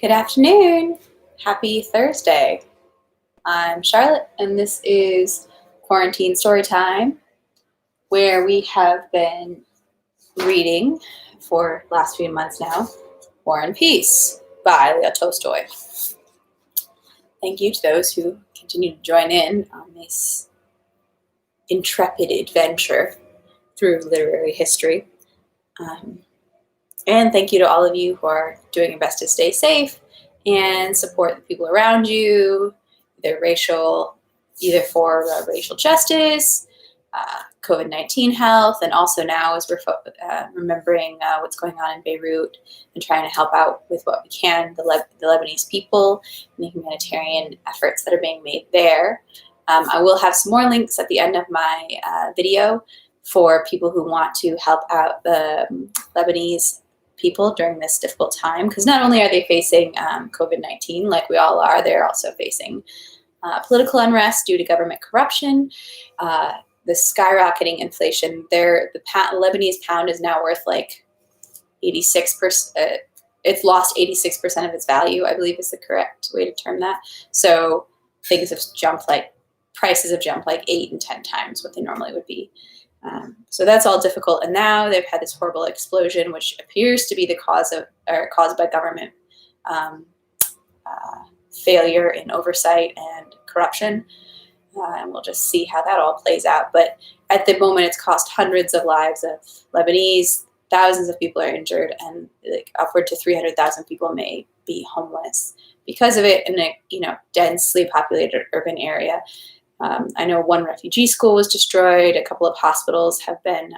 Good afternoon. Happy Thursday. I'm Charlotte, and this is Quarantine Storytime, where we have been reading for the last few months now, War and Peace by Leo Tolstoy. Thank you to those who continue to join in on this intrepid adventure through literary history. And thank you to all of you who are doing your best to stay safe and support the people around you, either for racial justice, COVID-19 health, and also now as we're remembering what's going on in Beirut and trying to help out with what we can, the Lebanese people and the humanitarian efforts that are being made there. I will have some more links at the end of my video for people who want to help out the Lebanese people during this difficult time, because not only are they facing COVID-19 like we all are, they're also facing political unrest due to government corruption, the skyrocketing inflation. The Lebanese pound is now worth like 86%. It's lost 86% of its value, I believe is the correct way to term that. So prices have jumped like 8 and 10 times what they normally would be. So that's all difficult, and now they've had this horrible explosion, which appears to be caused by government failure in oversight and corruption, and we'll just see how that all plays out. But at the moment, it's cost hundreds of lives of Lebanese. Thousands of people are injured, and upward to 300,000 people may be homeless because of it in a densely populated urban area. I know one refugee school was destroyed. A couple of hospitals have been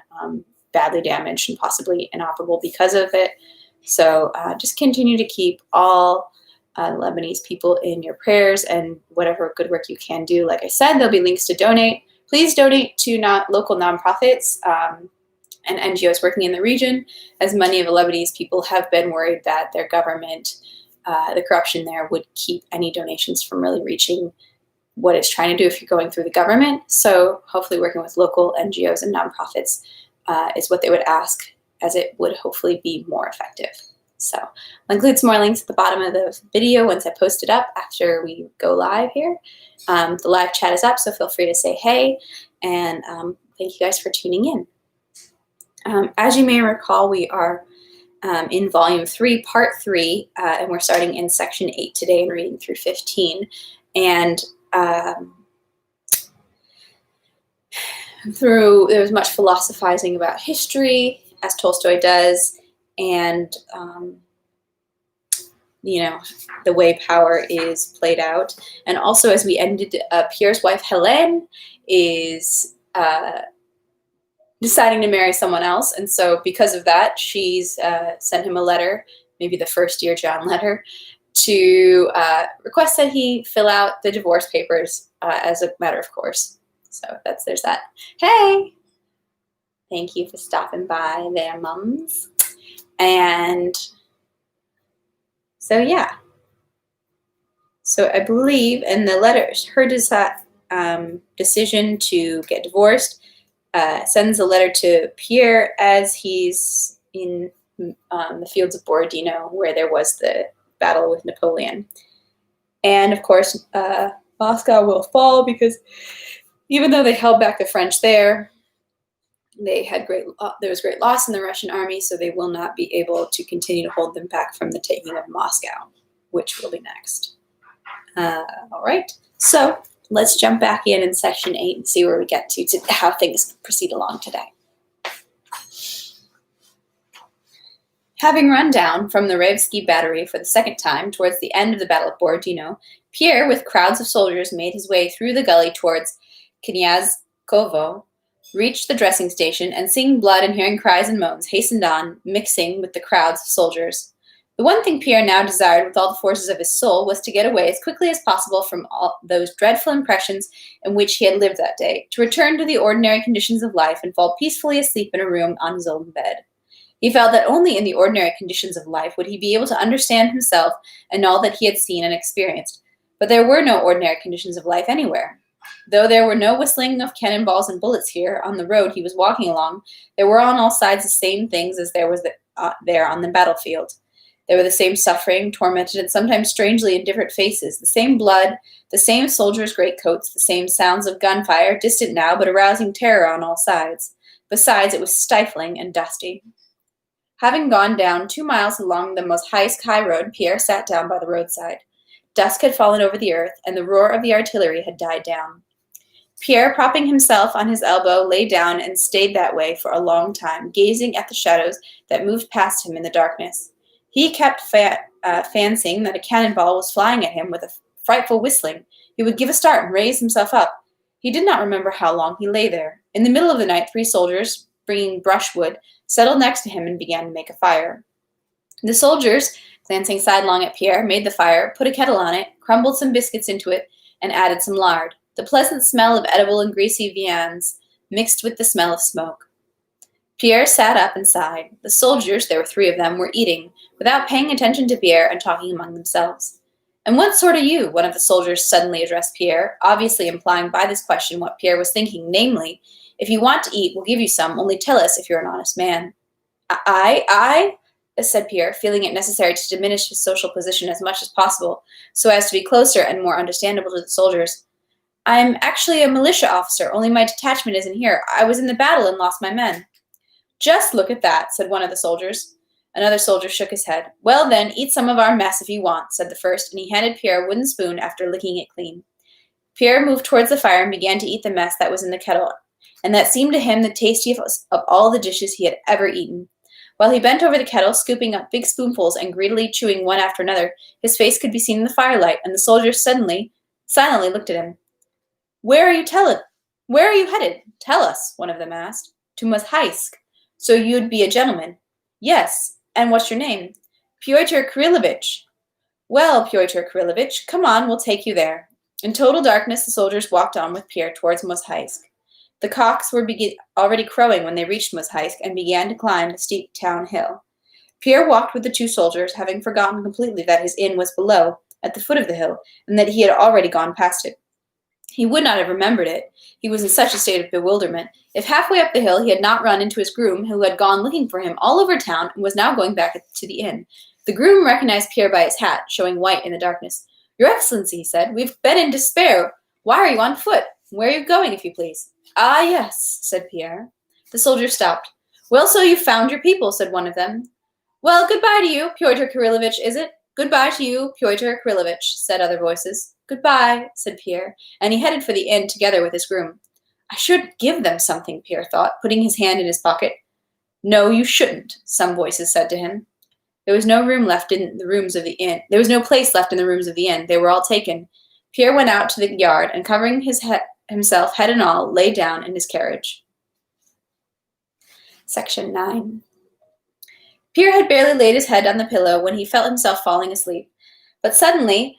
badly damaged and possibly inoperable because of it. So just continue to keep all Lebanese people in your prayers and whatever good work you can do. Like I said, there'll be links to donate. Please donate to local nonprofits and NGOs working in the region, as many of the Lebanese people have been worried that their government, the corruption there, would keep any donations from really reaching what it's trying to do if you're going through the government. So hopefully working with local NGOs and nonprofits is what they would ask, as it would hopefully be more effective. So I'll include some more links at the bottom of the video once I post it up after we go live here. The live chat is up, so feel free to say hey, and thank you guys for tuning in. As you may recall, we are in Volume 3, Part 3, and we're starting in Section 8 today and reading through 15. And there was much philosophizing about history, as Tolstoy does, and the way power is played out. And also, as we ended, Pierre's wife Helene is deciding to marry someone else, and so because of that, she's sent him a letter, maybe the first Dear John letter, to request that he fill out the divorce papers as a matter of course. So there's that. Hey! Thank you for stopping by there, mums. And so, yeah. So I believe in the letter, her decision to get divorced sends a letter to Pierre as he's in the fields of Borodino, where there was the battle with Napoleon. And of course, Moscow will fall, because even though they held back the French there, there was great loss in the Russian army, so they will not be able to continue to hold them back from the taking of Moscow, which will be next. All right, so let's jump back in Section 8 and see where we get to how things proceed along today. Having run down from the Revsky battery for the second time towards the end of the Battle of Borodino, Pierre, with crowds of soldiers, made his way through the gully towards Knyazkovo, reached the dressing station, and seeing blood and hearing cries and moans, hastened on, mixing with the crowds of soldiers. The one thing Pierre now desired with all the forces of his soul was to get away as quickly as possible from all those dreadful impressions in which he had lived that day, to return to the ordinary conditions of life and fall peacefully asleep in a room on his own bed. He felt that only in the ordinary conditions of life would he be able to understand himself and all that he had seen and experienced. But there were no ordinary conditions of life anywhere. Though there were no whistling of cannonballs and bullets here on the road he was walking along, there were on all sides the same things as there was there on the battlefield. There were the same suffering, tormented, and sometimes strangely indifferent faces, the same blood, the same soldiers' greatcoats, the same sounds of gunfire, distant now, but arousing terror on all sides. Besides, it was stifling and dusty. Having gone down 2 miles along the Moshaïsk high road, Pierre sat down by the roadside. Dusk had fallen over the earth, and the roar of the artillery had died down. Pierre, propping himself on his elbow, lay down and stayed that way for a long time, gazing at the shadows that moved past him in the darkness. He kept fancying that a cannonball was flying at him with a frightful whistling. He would give a start and raise himself up. He did not remember how long he lay there. In the middle of the night, 3 soldiers, bringing brushwood, settled next to him and began to make a fire. The soldiers, glancing sidelong at Pierre, made the fire, put a kettle on it, crumbled some biscuits into it, and added some lard. The pleasant smell of edible and greasy viands mixed with the smell of smoke. Pierre sat up and sighed. The soldiers, there were 3 of them, were eating, without paying attention to Pierre and talking among themselves. "And what sort are you?" one of the soldiers suddenly addressed Pierre, obviously implying by this question what Pierre was thinking, namely, "If you want to eat, we'll give you some, only tell us if you're an honest man." I, said Pierre, feeling it necessary to diminish his social position as much as possible, so as to be closer and more understandable to the soldiers. "I'm actually a militia officer, only my detachment isn't here. I was in the battle and lost my men." "Just look at that," said one of the soldiers. Another soldier shook his head. "Well then, eat some of our mess if you want," said the first, and he handed Pierre a wooden spoon after licking it clean. Pierre moved towards the fire and began to eat the mess that was in the kettle, and that seemed to him the tastiest of all the dishes he had ever eaten. While he bent over the kettle, scooping up big spoonfuls and greedily chewing one after another, his face could be seen in the firelight, and the soldiers silently looked at him. Where are you headed? Tell us," one of them asked. "To Moshaïsk. So you'd be a gentleman." "Yes. And what's your name?" "Pyotr Kirillovitch." "Well, Pyotr Kirillovitch, come on, we'll take you there." In total darkness, the soldiers walked on with Pierre towards Moshaïsk. The cocks were already crowing when they reached Moshaïsk and began to climb the steep town hill. Pierre walked with the 2 soldiers, having forgotten completely that his inn was below, at the foot of the hill, and that he had already gone past it. He would not have remembered it. He was in such a state of bewilderment. If halfway up the hill he had not run into his groom, who had gone looking for him all over town and was now going back to the inn. The groom recognized Pierre by his hat, showing white in the darkness. "Your Excellency," he said, "we've been in despair. Why are you on foot? Where are you going, if you please?" "Ah, yes," said Pierre. The soldier stopped. "Well, so you found your people," said one of them. "Well, goodbye to you, Pyotr Kirillovitch, is it?" "Goodbye to you, Pyotr Kirillovitch," said other voices. "Goodbye," said Pierre, and he headed for the inn together with his groom. "I should give them something," Pierre thought, putting his hand in his pocket. "No, you shouldn't," some voices said to him. There was no room left in the rooms of the inn. There was no place left in the rooms of the inn. They were all taken. Pierre went out to the yard and, covering himself head and all, lay down in his carriage. Section 9. Pierre had barely laid his head on the pillow when he felt himself falling asleep. But suddenly,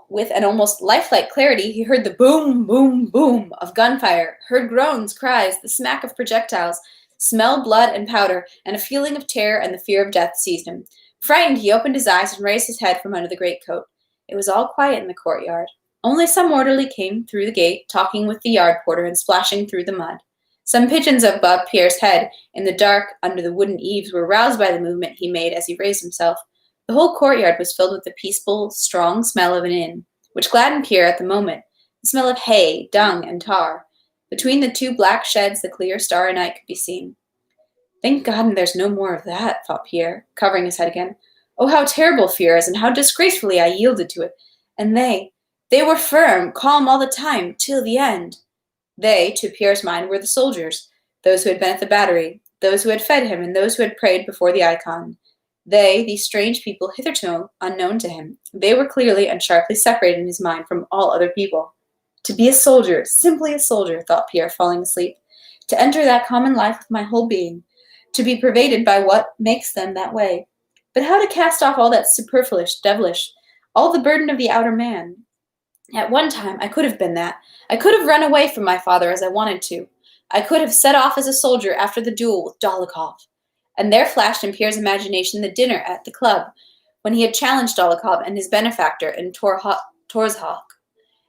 with an almost lifelike clarity, he heard the boom, boom, boom of gunfire, heard groans, cries, the smack of projectiles, smelled blood and powder, and a feeling of terror and the fear of death seized him. Frightened, he opened his eyes and raised his head from under the greatcoat. It was all quiet in the courtyard. Only some orderly came through the gate, talking with the yard porter and splashing through the mud. Some pigeons above Pierre's head, in the dark under the wooden eaves, were roused by the movement he made as he raised himself. The whole courtyard was filled with the peaceful, strong smell of an inn, which gladdened Pierre at the moment, the smell of hay, dung, and tar. Between the 2 black sheds the clear starry night could be seen. "Thank God there's no more of that," thought Pierre, covering his head again. "Oh, how terrible fear is, and how disgracefully I yielded to it. And they were firm, calm all the time, till the end." They, to Pierre's mind, were the soldiers, those who had been at the battery, those who had fed him, and those who had prayed before the icon. They, these strange people hitherto unknown to him, they were clearly and sharply separated in his mind from all other people. To be a soldier, simply a soldier, thought Pierre, falling asleep. To enter that common life with my whole being, to be pervaded by what makes them that way. But how to cast off all that superfluous, devilish, all the burden of the outer man? At one time, I could have been that. I could have run away from my father as I wanted to. I could have set off as a soldier after the duel with Dólokhov. And there flashed in Pierre's imagination the dinner at the club, when he had challenged Dólokhov and his benefactor in Torzhok.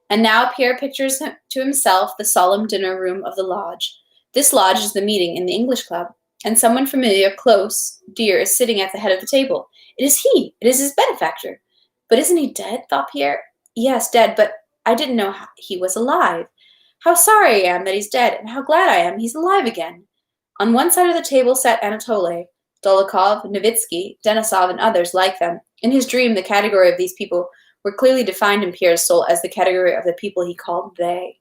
And now Pierre pictures to himself the solemn dinner room of the lodge. This lodge is the meeting in the English club. and someone familiar, close, dear, is sitting at the head of the table. It is he! It is his benefactor! But isn't he dead? Thought Pierre. Yes, dead, but I didn't know he was alive. How sorry I am that he's dead, and how glad I am he's alive again. On one side of the table sat Anatoly, Dolokhov, Novitsky, Denisov, and others like them. In his dream, the category of these people were clearly defined in Pierre's soul as the category of the people he called they.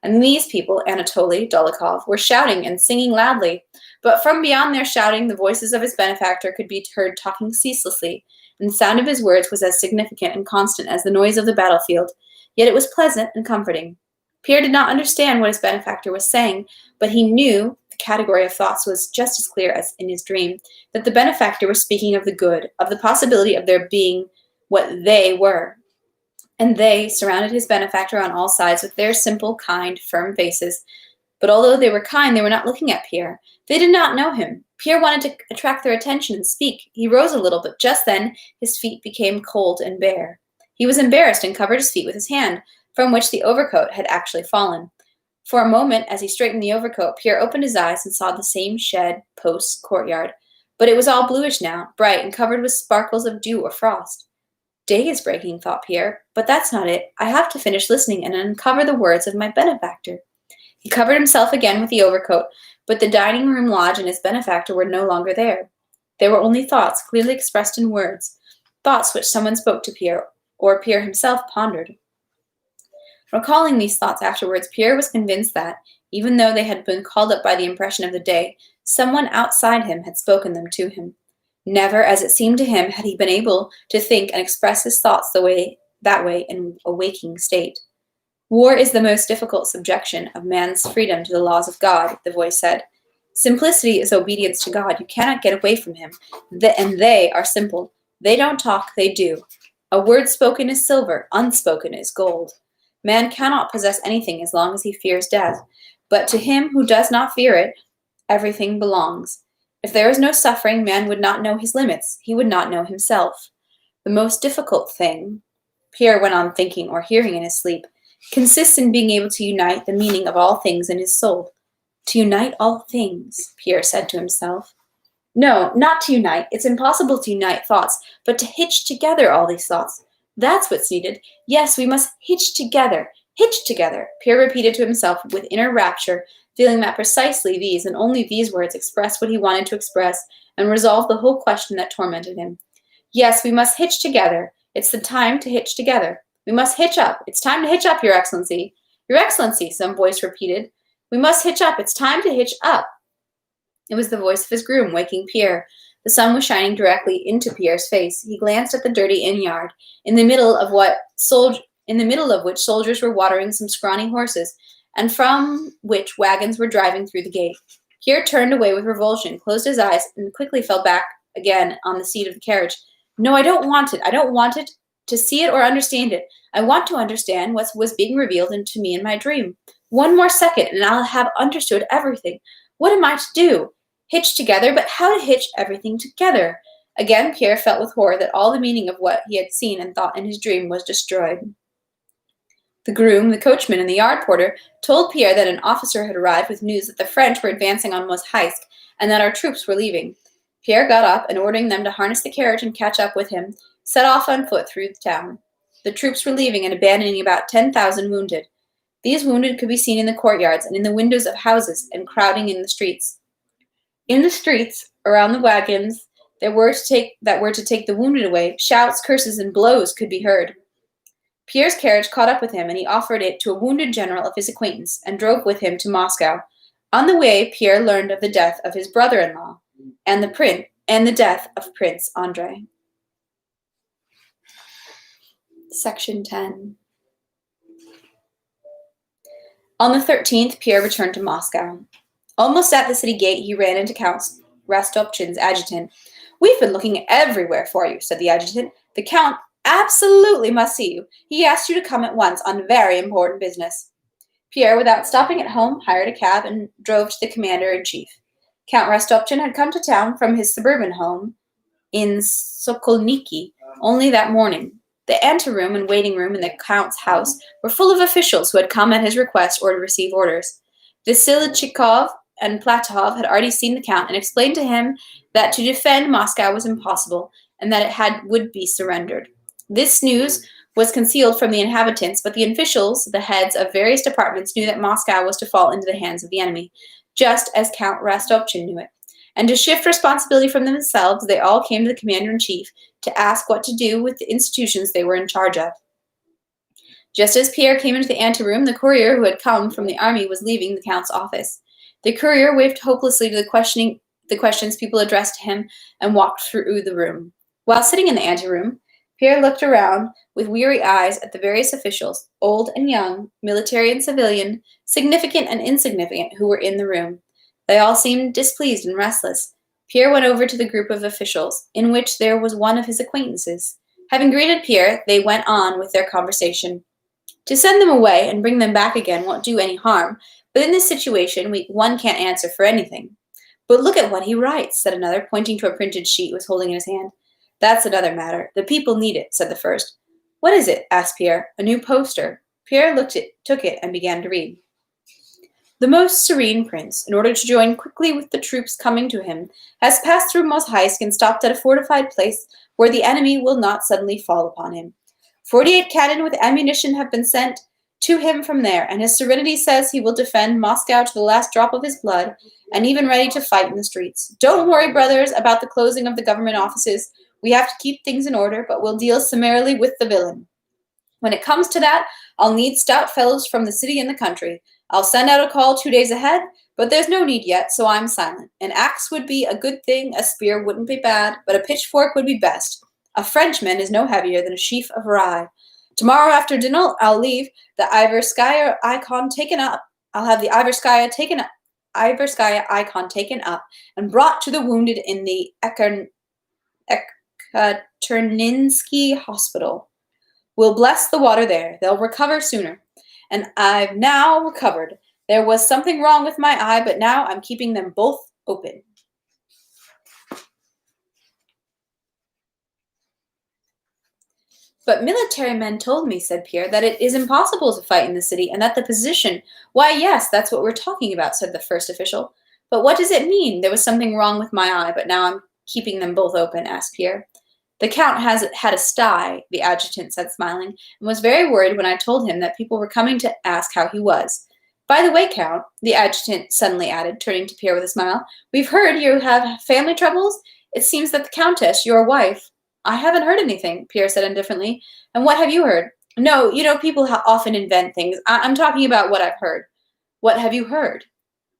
And these people, Anatoly, Dolokhov, were shouting and singing loudly, but from beyond their shouting, the voices of his benefactor could be heard talking ceaselessly, and the sound of his words was as significant and constant as the noise of the battlefield, yet it was pleasant and comforting. Pierre did not understand what his benefactor was saying, but he knew the category of thoughts was just as clear as in his dream, that the benefactor was speaking of the good, of the possibility of their being what they were. And they surrounded his benefactor on all sides with their simple, kind, firm faces. But although they were kind, they were not looking at Pierre. They did not know him. Pierre wanted to attract their attention and speak. He rose a little, but just then his feet became cold and bare. He was embarrassed and covered his feet with his hand, from which the overcoat had actually fallen. For a moment, as he straightened the overcoat, Pierre opened his eyes and saw the same shed, posts, courtyard. But it was all bluish now, bright and covered with sparkles of dew or frost. Day is breaking, thought Pierre, but that's not it. I have to finish listening and uncover the words of my benefactor. He covered himself again with the overcoat, but the dining room lodge and his benefactor were no longer there. They were only thoughts, clearly expressed in words, thoughts which someone spoke to Pierre, or Pierre himself pondered. Recalling these thoughts afterwards, Pierre was convinced that, even though they had been called up by the impression of the day, someone outside him had spoken them to him. Never, as it seemed to him, had he been able to think and express his thoughts that way in a waking state. War is the most difficult subjection of man's freedom to the laws of God, the voice said. Simplicity is obedience to God. You cannot get away from him. And they are simple. They don't talk, they do. A word spoken is silver, unspoken is gold. Man cannot possess anything as long as he fears death. But to him who does not fear it, everything belongs. If there is no suffering, man would not know his limits. He would not know himself. The most difficult thing, Pierre went on thinking or hearing in his sleep, consists in being able to unite the meaning of all things in his soul. To unite all things, Pierre said to himself. No, not to unite. It's impossible to unite thoughts, but to hitch together all these thoughts. That's what's needed. Yes, we must hitch together. Hitch together, Pierre repeated to himself with inner rapture, feeling that precisely these and only these words expressed what he wanted to express and resolved the whole question that tormented him. Yes, we must hitch together. It's the time to hitch together. We must hitch up. It's time to hitch up, Your Excellency. Your Excellency, some voice repeated. We must hitch up. It's time to hitch up. It was the voice of his groom, waking Pierre. The sun was shining directly into Pierre's face. He glanced at the dirty inn yard, in the middle of which soldiers were watering some scrawny horses, and from which wagons were driving through the gate. Pierre turned away with revulsion, closed his eyes, and quickly fell back again on the seat of the carriage. No, I don't want it. I don't want it to see it or understand it. I want to understand what was being revealed to me in my dream. One more second, and I'll have understood everything. What am I to do? Hitch together, but how to hitch everything together? Again, Pierre felt with horror that all the meaning of what he had seen and thought in his dream was destroyed. The groom, the coachman, and the yard porter told Pierre that an officer had arrived with news that the French were advancing on Mozhaisk and that our troops were leaving. Pierre got up and, ordering them to harness the carriage and catch up with him, set off on foot through the town. The troops were leaving and abandoning about 10,000 wounded. These wounded could be seen in the courtyards and in the windows of houses and crowding in the streets. In the streets, around the wagons that were to take the wounded away, shouts, curses, and blows could be heard. Pierre's carriage caught up with him, and he offered it to a wounded general of his acquaintance, and drove with him to Moscow. On the way, Pierre learned of the death of his brother-in-law, and the death of Prince Andrei. Section 10. On the 13th, Pierre returned to Moscow. Almost at the city gate, he ran into Count Rostopchin's adjutant. We've been looking everywhere for you, said the adjutant. The Count absolutely must see you. He asked you to come at once on very important business. Pierre, without stopping at home, hired a cab and drove to the commander-in-chief. Count Rostopchin had come to town from his suburban home in Sokolniki only that morning. The anteroom and waiting room in the Count's house were full of officials who had come at his request or to receive orders. Vasilichikov and Platov had already seen the Count and explained to him that to defend Moscow was impossible and that would be surrendered. This news was concealed from the inhabitants, but the officials, the heads of various departments, knew that Moscow was to fall into the hands of the enemy, just as Count Rostopchin knew it. And to shift responsibility from themselves, they all came to the commander-in-chief to ask what to do with the institutions they were in charge of. Just as Pierre came into the anteroom, the courier who had come from the army was leaving the Count's office. The courier waved hopelessly to the questions people addressed to him and walked through the room. While sitting in the anteroom, Pierre looked around with weary eyes at the various officials, old and young, military and civilian, significant and insignificant, who were in the room. They all seemed displeased and restless. Pierre went over to the group of officials, in which there was one of his acquaintances. Having greeted Pierre, they went on with their conversation. To send them away and bring them back again won't do any harm, but in this situation, one can't answer for anything. But look at what he writes, said another, pointing to a printed sheet he was holding in his hand. That's another matter. The people need it, said the first. What is it? Asked Pierre. A new poster. Pierre took it, and began to read. The most serene prince, in order to join quickly with the troops coming to him, has passed through Mozhaisk and stopped at a fortified place where the enemy will not suddenly fall upon him. 48 cannon with ammunition have been sent to him from there, and his serenity says he will defend Moscow to the last drop of his blood, and even ready to fight in the streets. Don't worry, brothers, about the closing of the government offices. We have to keep things in order, but we'll deal summarily with the villain. When it comes to that, I'll need stout fellows from the city and the country. I'll send out a call 2 days ahead, but there's no need yet, so I'm silent. An axe would be a good thing, a spear wouldn't be bad, but a pitchfork would be best. A Frenchman is no heavier than a sheaf of rye. Tomorrow after dinner, I'll leave the Iverskaya icon taken up. I'll have the Iverskaya icon taken up and brought to the wounded in the Ekaterinsky Hospital. We'll bless the water there. They'll recover sooner. And I've now recovered. There was something wrong with my eye, but now I'm keeping them both open. But military men told me, said Pierre, that it is impossible to fight in the city, and that the position— Why, yes, that's what we're talking about, said the first official. But what does it mean? There was something wrong with my eye, but now I'm keeping them both open, asked Pierre. The Count has had a sty, the adjutant said, smiling, and was very worried when I told him that people were coming to ask how he was. By the way, Count, the adjutant suddenly added, turning to Pierre with a smile, we've heard you have family troubles. It seems that the Countess, your wife— I haven't heard anything, Pierre said indifferently. And what have you heard? No, people often invent things. I'm talking about what I've heard. What have you heard?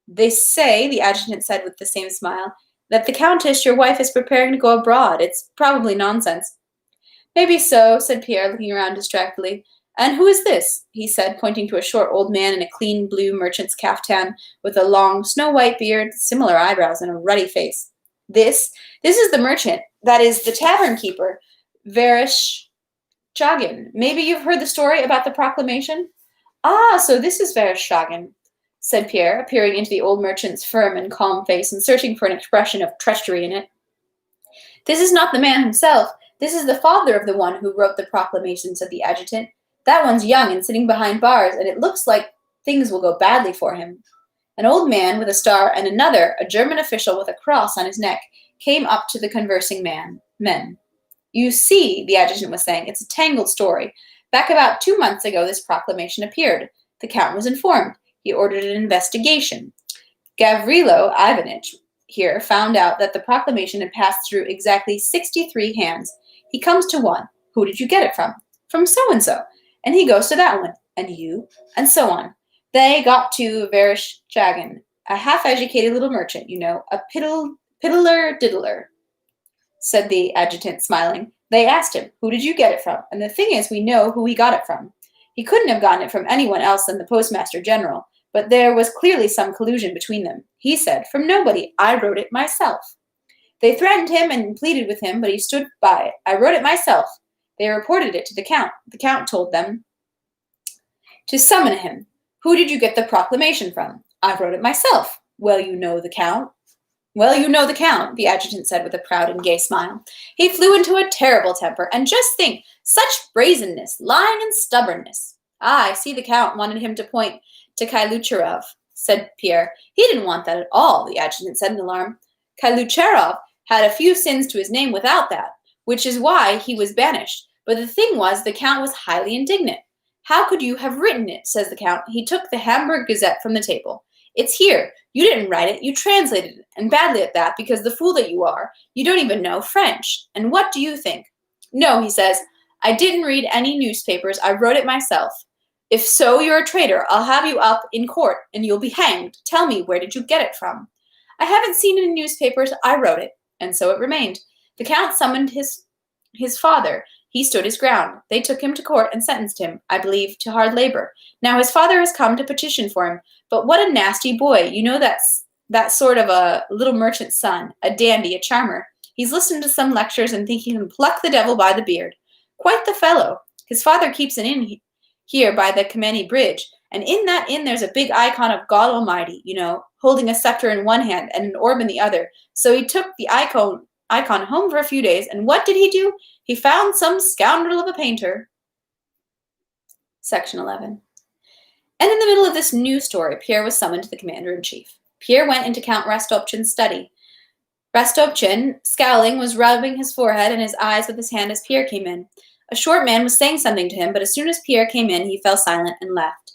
They say, the adjutant said with the same smile, that the Countess, your wife, is preparing to go abroad. It's probably nonsense. Maybe so, said Pierre, looking around distractedly. And who is this? He said, pointing to a short old man in a clean blue merchant's caftan with a long, snow-white beard, similar eyebrows, and a ruddy face. This is the merchant, that is, the tavern keeper, Vereshchagin. Maybe you've heard the story about the proclamation? Ah, so this is Vereshchagin, said Pierre, peering into the old merchant's firm and calm face and searching for an expression of treachery in it. This is not the man himself. This is the father of the one who wrote the proclamation, said the adjutant. That one's young and sitting behind bars, and it looks like things will go badly for him. An old man with a star and another, a German official with a cross on his neck, came up to the conversing men. You see, the adjutant was saying, it's a tangled story. Back about 2 months ago, this proclamation appeared. The Count was informed. He ordered an investigation. Gavrilo Ivanitch here found out that the proclamation had passed through exactly 63 hands. He comes to one. Who did you get it from? From so-and-so. And he goes to that one. And you. And so on. They got to Vereshchagin, a half-educated little merchant, a piddler-diddler, said the adjutant, smiling. They asked him, who did you get it from? And the thing is, we know who he got it from. He couldn't have gotten it from anyone else than the postmaster general, but there was clearly some collusion between them. He said, from nobody, I wrote it myself. They threatened him and pleaded with him, but he stood by it. I wrote it myself. They reported it to the Count. The Count told them to summon him. Who did you get the proclamation from? I wrote it myself. Well, you know the Count. The adjutant said with a proud and gay smile. He flew into a terrible temper, and just think, such brazenness, lying and stubbornness. I see the Count wanted him to point to Kailucherov. said Pierre. "He didn't want that at all," the adjutant said in alarm. "Kalucherov had a few sins to his name without that, which is why he was banished. But the thing was, the Count was highly indignant. 'How could you have written it?' says the Count. He took the Hamburg Gazette from the table. 'It's here. You didn't write it. You translated it, and badly at that, because the fool that you are, you don't even know French. And what do you think?' 'No,' he says. 'I didn't read any newspapers. I wrote it myself. If so, you're a traitor. I'll have you up in court, and you'll be hanged. Tell me, where did you get it from?' 'I haven't seen it in newspapers. I wrote it.' And so it remained. The Count summoned his father. He stood his ground. They took him to court and sentenced him, I believe, to hard labor. Now his father has come to petition for him. But what a nasty boy. You know that sort of a little merchant's son, a dandy, a charmer. He's listened to some lectures and think he can pluck the devil by the beard. Quite the fellow. His father keeps an inn here by the Kameni Bridge, and in that inn there's a big icon of God Almighty, you know, holding a scepter in one hand and an orb in the other. So he took the icon home for a few days, and what did he do? He found some scoundrel of a painter." Section 11. And in the middle of this new story, Pierre was summoned to the commander-in-chief. Pierre went into Count Rostopchin's study. Rostopchin, scowling, was rubbing his forehead and his eyes with his hand as Pierre came in. A short man was saying something to him, but as soon as Pierre came in, he fell silent and left.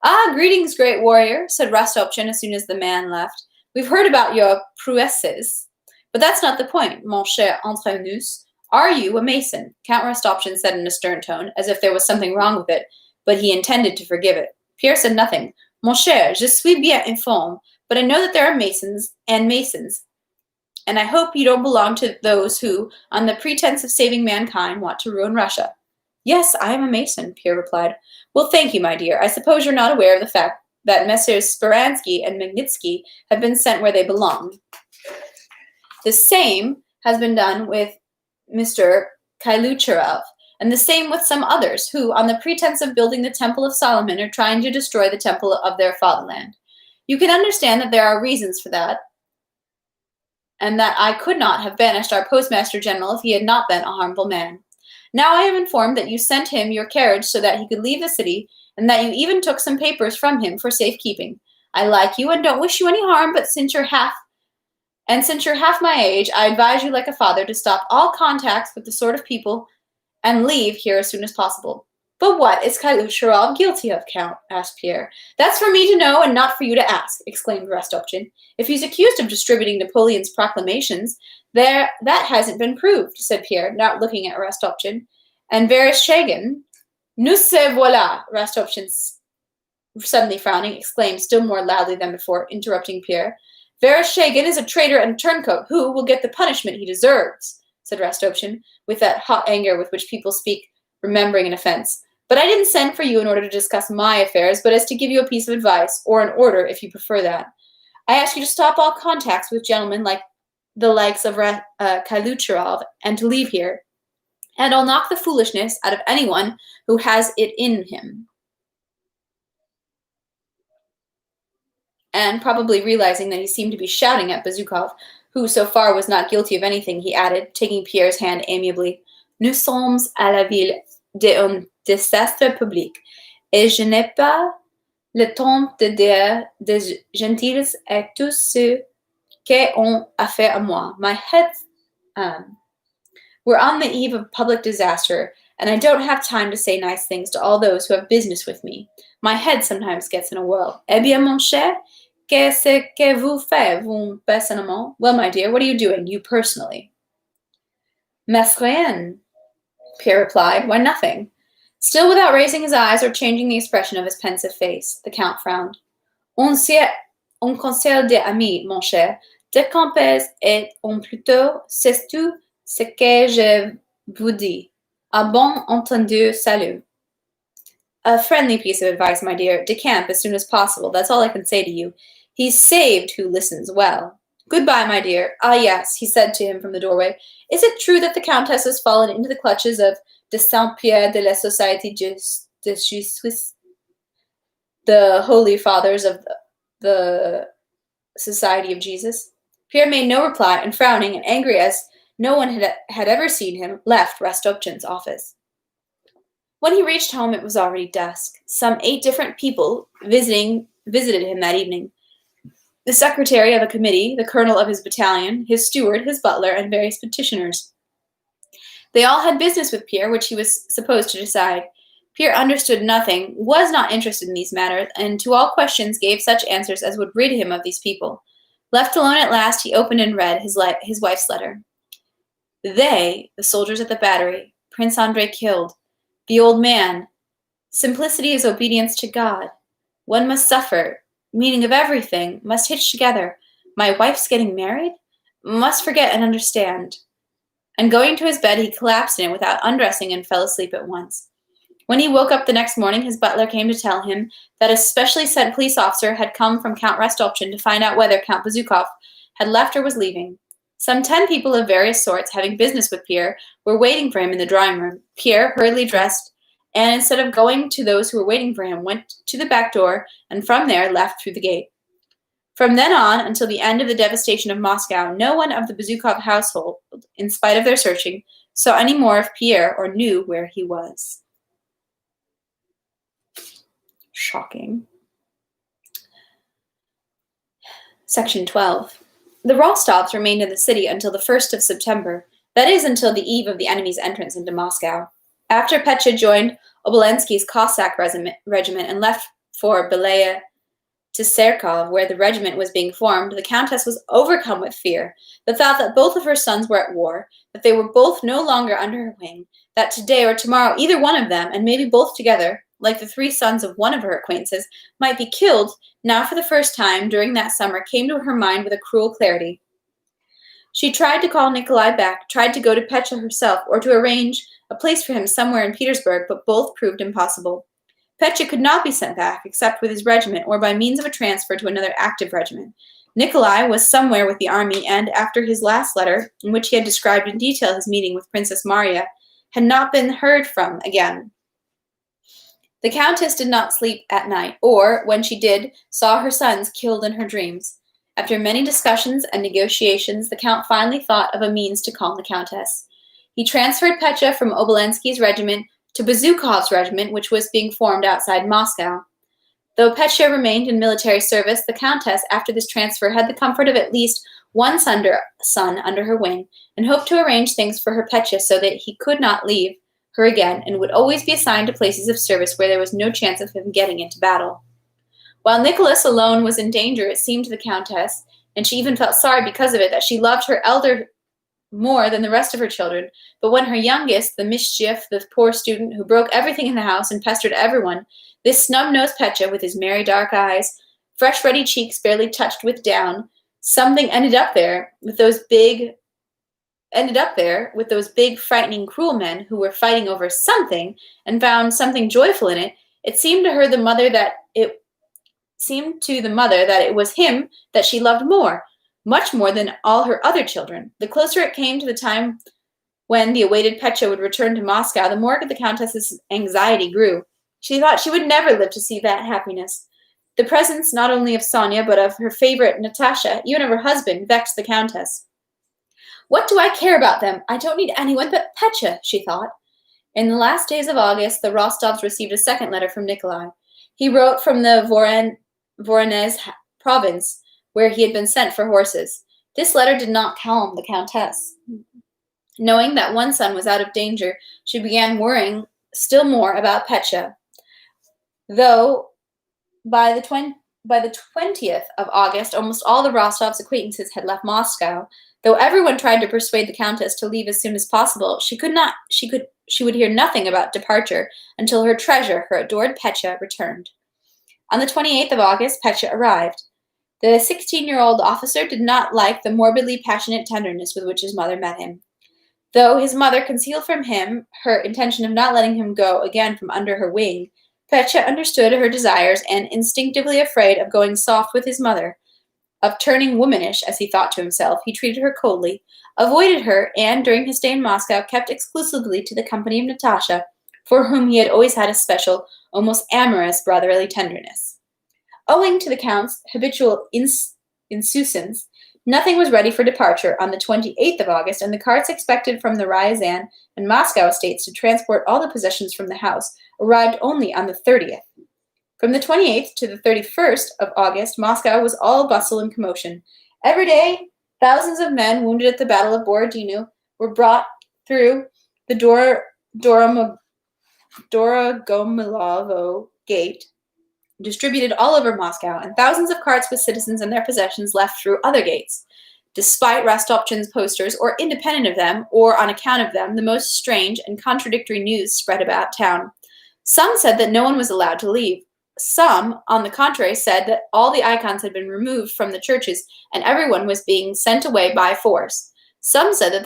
"Ah, greetings, great warrior," said Rostopchin as soon as the man left. "We've heard about your prouesses. But that's not the point, mon cher entre nous. Are you a mason?" Count Rostopchin said in a stern tone, as if there was something wrong with it, but he intended to forgive it. Pierre said nothing. "Mon cher, je suis bien informé, but I know that there are masons, and I hope you don't belong to those who, on the pretense of saving mankind, want to ruin Russia." "Yes, I am a mason," Pierre replied. "Well, thank you, my dear. I suppose you're not aware of the fact that Messrs. Speransky and Magnitsky have been sent where they belong. The same has been done with Mr. Kalucherov, and the same with some others who, on the pretense of building the Temple of Solomon, are trying to destroy the temple of their fatherland. You can understand that there are reasons for that, and that I could not have banished our Postmaster General if he had not been a harmful man. Now I am informed that you sent him your carriage so that he could leave the city, and that you even took some papers from him for safekeeping. I like you and don't wish you any harm, but since you're half my age, I advise you like a father to stop all contacts with the sort of people and leave here as soon as possible." "But what is Kalucherov guilty of, Count?" asked Pierre. "That's for me to know and not for you to ask," exclaimed Rostopchin. "If he's accused of distributing Napoleon's proclamations, that hasn't been proved," said Pierre, not looking at Rostopchin. "And Vereshchagin—" "Nous se voilà!" Rostopchin, suddenly frowning, exclaimed still more loudly than before, interrupting Pierre. "Vereshchagin is a traitor and turncoat who will get the punishment he deserves," said Rostopchin, with that hot anger with which people speak, remembering an offense. "But I didn't send for you in order to discuss my affairs, but as to give you a piece of advice, or an order, if you prefer that. I ask you to stop all contacts with gentlemen like the likes of Kalucherov, and to leave here. And I'll knock the foolishness out of anyone who has it in him." And probably realizing that he seemed to be shouting at Bezukhov, who so far was not guilty of anything, he added, taking Pierre's hand amiably, "Nous sommes à la ville d'un désastre public, et je n'ai pas le temps de dire des gentils à tous ceux qui ont affaire à moi. My head, we're on the eve of public disaster, and I don't have time to say nice things to all those who have business with me. My head sometimes gets in a whirl. Eh bien, mon cher, qu'est-ce que vous faites, vous, personnellement?" "Well, my dear, what are you doing, you personally?" "Mais rien," Pierre replied. "Why, nothing." Still without raising his eyes or changing the expression of his pensive face, the Count frowned. Un conseil d'amis, mon cher, de campes et on plutôt, c'est tout ce que je vous dis. À bon entendu, salut." "A friendly piece of advice, my dear. Decamp as soon as possible. That's all I can say to you. He's saved who listens well. Goodbye, my dear. Ah, yes," he said to him from the doorway. "Is it true that the Countess has fallen into the clutches of de Saint-Pierre de la Société de Jésus, the holy fathers of the Society of Jesus?" Pierre made no reply, and frowning and angry as no one had ever seen him, left Rostopchin's office. When he reached home, it was already dusk. Some 8 different people visiting visited him that evening. The secretary of a committee, the colonel of his battalion, his steward, his butler, and various petitioners. They all had business with Pierre, which he was supposed to decide. Pierre understood nothing, was not interested in these matters, and to all questions gave such answers as would rid him of these people. Left alone at last, he opened and read his wife's letter. They, the soldiers at the battery, Prince Andrei killed, the old man. Simplicity is obedience to God. One must suffer, meaning of everything, must hitch together. My wife's getting married? Must forget and understand. And going to his bed, he collapsed in it without undressing and fell asleep at once. When he woke up the next morning, his butler came to tell him that a specially sent police officer had come from Count Rostopchin to find out whether Count Bezukhov had left or was leaving. Some 10 people of various sorts, having business with Pierre, were waiting for him in the drawing room. Pierre, hurriedly dressed, and instead of going to those who were waiting for him, went to the back door, and from there left through the gate. From then on, until the end of the devastation of Moscow, no one of the Bezukhov household, in spite of their searching, saw any more of Pierre or knew where he was. Shocking. Section 12. The Rostovs remained in the city until the 1st of September, that is, until the eve of the enemy's entrance into Moscow. After Petya joined Obolensky's Cossack regiment and left for Belaya to Serkov, where the regiment was being formed, the Countess was overcome with fear. The thought that both of her sons were at war, that they were both no longer under her wing, that today or tomorrow either one of them, and maybe both together, like the 3 sons of one of her acquaintances, might be killed, now for the first time during that summer came to her mind with a cruel clarity. She tried to call Nikolai back, tried to go to Petya herself, or to arrange a place for him somewhere in Petersburg, but both proved impossible. Petya could not be sent back, except with his regiment, or by means of a transfer to another active regiment. Nikolai was somewhere with the army, and after his last letter, in which he had described in detail his meeting with Princess Maria, had not been heard from again. The Countess did not sleep at night, or, when she did, saw her sons killed in her dreams. After many discussions and negotiations, the Count finally thought of a means to calm the Countess. He transferred Petya from Obolensky's regiment to Bezukhov's regiment, which was being formed outside Moscow. Though Petya remained in military service, the Countess, after this transfer, had the comfort of at least one son under her wing, and hoped to arrange things for her Petya so that he could not leave her again, and would always be assigned to places of service where there was no chance of him getting into battle. While Nicholas alone was in danger, it seemed to the Countess, and she even felt sorry because of it, that she loved her elder more than the rest of her children, but when her youngest, the mischief, the poor student who broke everything in the house and pestered everyone, this snub-nosed Petya with his merry dark eyes, fresh ruddy cheeks barely touched with down, something ended up there with those big, frightening, cruel men who were fighting over something and found something joyful in it. It seemed to the mother that it was him that she loved more, much more than all her other children. The closer it came to the time when the awaited Petya would return to Moscow, the more the Countess's anxiety grew. She thought she would never live to see that happiness. The presence not only of Sonia, but of her favorite Natasha, even of her husband, vexed the Countess. What do I care about them? I don't need anyone but Petya, she thought. In the last days of August, the Rostovs received a second letter from Nikolai. He wrote from the Voronezh province, where he had been sent for horses. This letter did not calm the Countess. Knowing that one son was out of danger, she began worrying still more about Petya. Though by the 20th of August, almost all the Rostovs' acquaintances had left Moscow. Though everyone tried to persuade the Countess to leave as soon as possible, she would hear nothing about departure until her treasure, her adored Petya, returned. On the 28th of August, Petya arrived. The 16-year-old officer did not like the morbidly passionate tenderness with which his mother met him. Though his mother concealed from him her intention of not letting him go again from under her wing, Petya understood her desires and, instinctively afraid of going soft with his mother, of turning womanish, as he thought to himself, he treated her coldly, avoided her, and, during his stay in Moscow, kept exclusively to the company of Natasha, for whom he had always had a special, almost amorous brotherly tenderness. Owing to the Count's habitual insouciance, nothing was ready for departure on the 28th of August, and the carts expected from the Ryazan and Moscow estates to transport all the possessions from the house arrived only on the 30th. From the 28th to the 31st of August, Moscow was all bustle and commotion. Every day, thousands of men wounded at the Battle of Borodino were brought through the Dorogomilovo Gate, distributed all over Moscow, and thousands of carts with citizens and their possessions left through other gates. Despite Rostopchin's posters, or independent of them, or on account of them, the most strange and contradictory news spread about town. Some said that no one was allowed to leave. Some, on the contrary, said that all the icons had been removed from the churches and everyone was being sent away by force. Some said that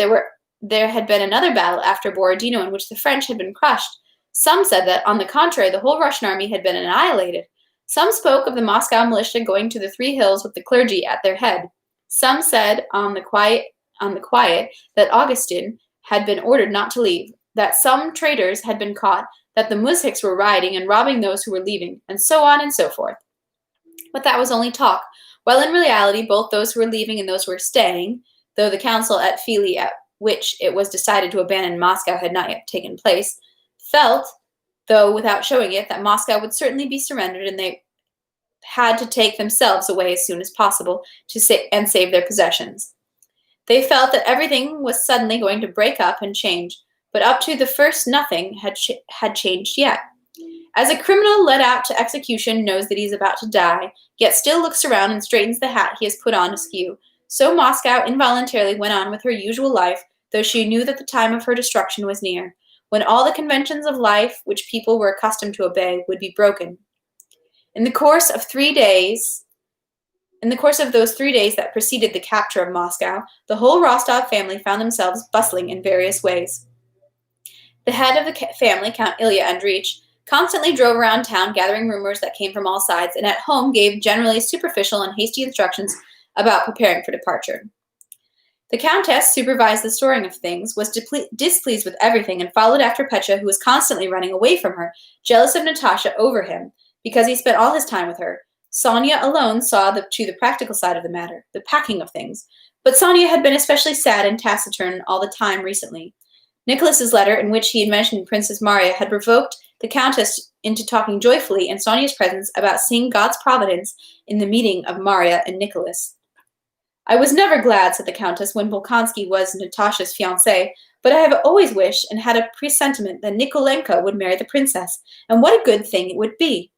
there had been another battle after Borodino in which the French had been crushed. Some said that, on the contrary, the whole Russian army had been annihilated. Some spoke of the Moscow militia going to the 3 hills with the clergy at their head. Some said on the quiet that Augustin had been ordered not to leave, that some traitors had been caught, that the muzhiks were rioting and robbing those who were leaving, and so on and so forth. But that was only talk, while in reality both those who were leaving and those who were staying, though the council at Fili at which it was decided to abandon Moscow had not yet taken place, felt, though without showing it, that Moscow would certainly be surrendered and they had to take themselves away as soon as possible and save their possessions. They felt that everything was suddenly going to break up and change, but up to the first nothing had changed yet. As a criminal led out to execution knows that he is about to die, yet still looks around and straightens the hat he has put on askew, so Moscow involuntarily went on with her usual life, though she knew that the time of her destruction was near, when all the conventions of life which people were accustomed to obey would be broken. In the course of those 3 days that preceded the capture of Moscow, the whole Rostov family found themselves bustling in various ways. The head of the family, Count Ilya Andreich, constantly drove around town gathering rumors that came from all sides, and at home gave generally superficial and hasty instructions about preparing for departure. The Countess supervised the storing of things, was displeased with everything, and followed after Petya, who was constantly running away from her, jealous of Natasha over him, because he spent all his time with her. Sonia alone saw to the practical side of the matter, the packing of things, but Sonia had been especially sad and taciturn all the time recently. Nicholas's letter, in which he had mentioned Princess Maria, had provoked the Countess into talking joyfully in Sonia's presence about seeing God's providence in the meeting of Maria and Nicholas. "I was never glad," said the Countess, "when Bolkonsky was Natasha's fiancé, but I have always wished and had a presentiment that Nikolenka would marry the princess, and what a good thing it would be."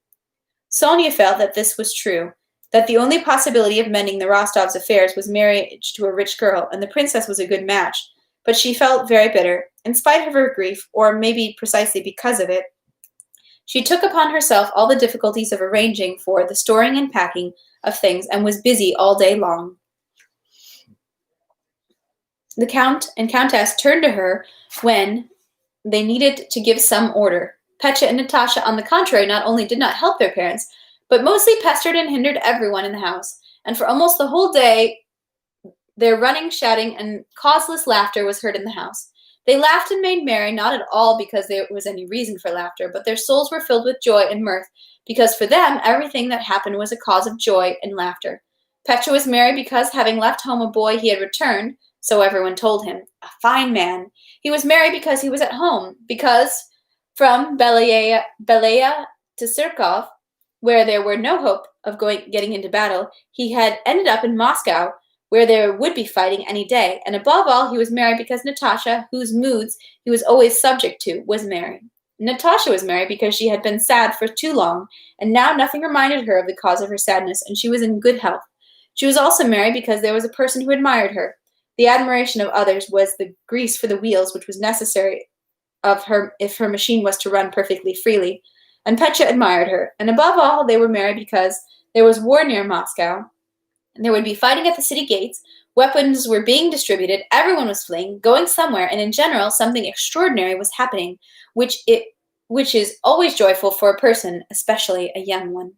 Sonia felt that this was true, that the only possibility of mending the Rostovs' affairs was marriage to a rich girl, and the princess was a good match, but she felt very bitter. In spite of her grief, or maybe precisely because of it, she took upon herself all the difficulties of arranging for the storing and packing of things, and was busy all day long. The Count and Countess turned to her when they needed to give some order. Petya and Natasha, on the contrary, not only did not help their parents, but mostly pestered and hindered everyone in the house, and for almost the whole day their running, shouting, and causeless laughter was heard in the house. They laughed and made merry, not at all because there was any reason for laughter, but their souls were filled with joy and mirth, because for them everything that happened was a cause of joy and laughter. Petya was merry because, having left home a boy, he had returned, so everyone told him, a fine man. He was merry because he was at home, because from Belaya to Sirkov, where there were no hope of getting into battle, he had ended up in Moscow, where there would be fighting any day, and above all he was merry because Natasha, whose moods he was always subject to, was merry. Natasha was merry because she had been sad for too long, and now nothing reminded her of the cause of her sadness, and she was in good health. She was also merry because there was a person who admired her. The admiration of others was the grease for the wheels which was necessary of her if her machine was to run perfectly freely, and Petya admired her, and above all they were merry because there was war near Moscow, and there would be fighting at the city gates, weapons were being distributed, everyone was fleeing, going somewhere, and in general something extraordinary was happening, which is always joyful for a person, especially a young one.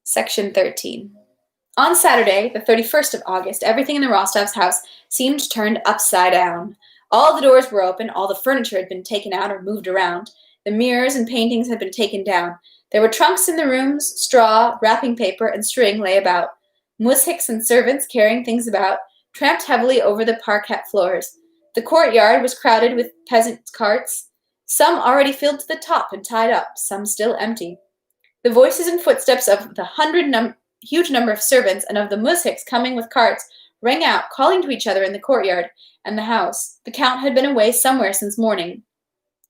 Section 13. On Saturday, the 31st of August, everything in the Rostovs' house seemed turned upside down. All the doors were open, all the furniture had been taken out or moved around. The mirrors and paintings had been taken down. There were trunks in the rooms, straw, wrapping paper, and string lay about. Muzhiks and servants, carrying things about, tramped heavily over the parquet floors. The courtyard was crowded with peasant carts, some already filled to the top and tied up, some still empty. The voices and footsteps of the huge number of servants and of the muzhiks coming with carts rang out, calling to each other in the courtyard and the house. The count had been away somewhere since morning.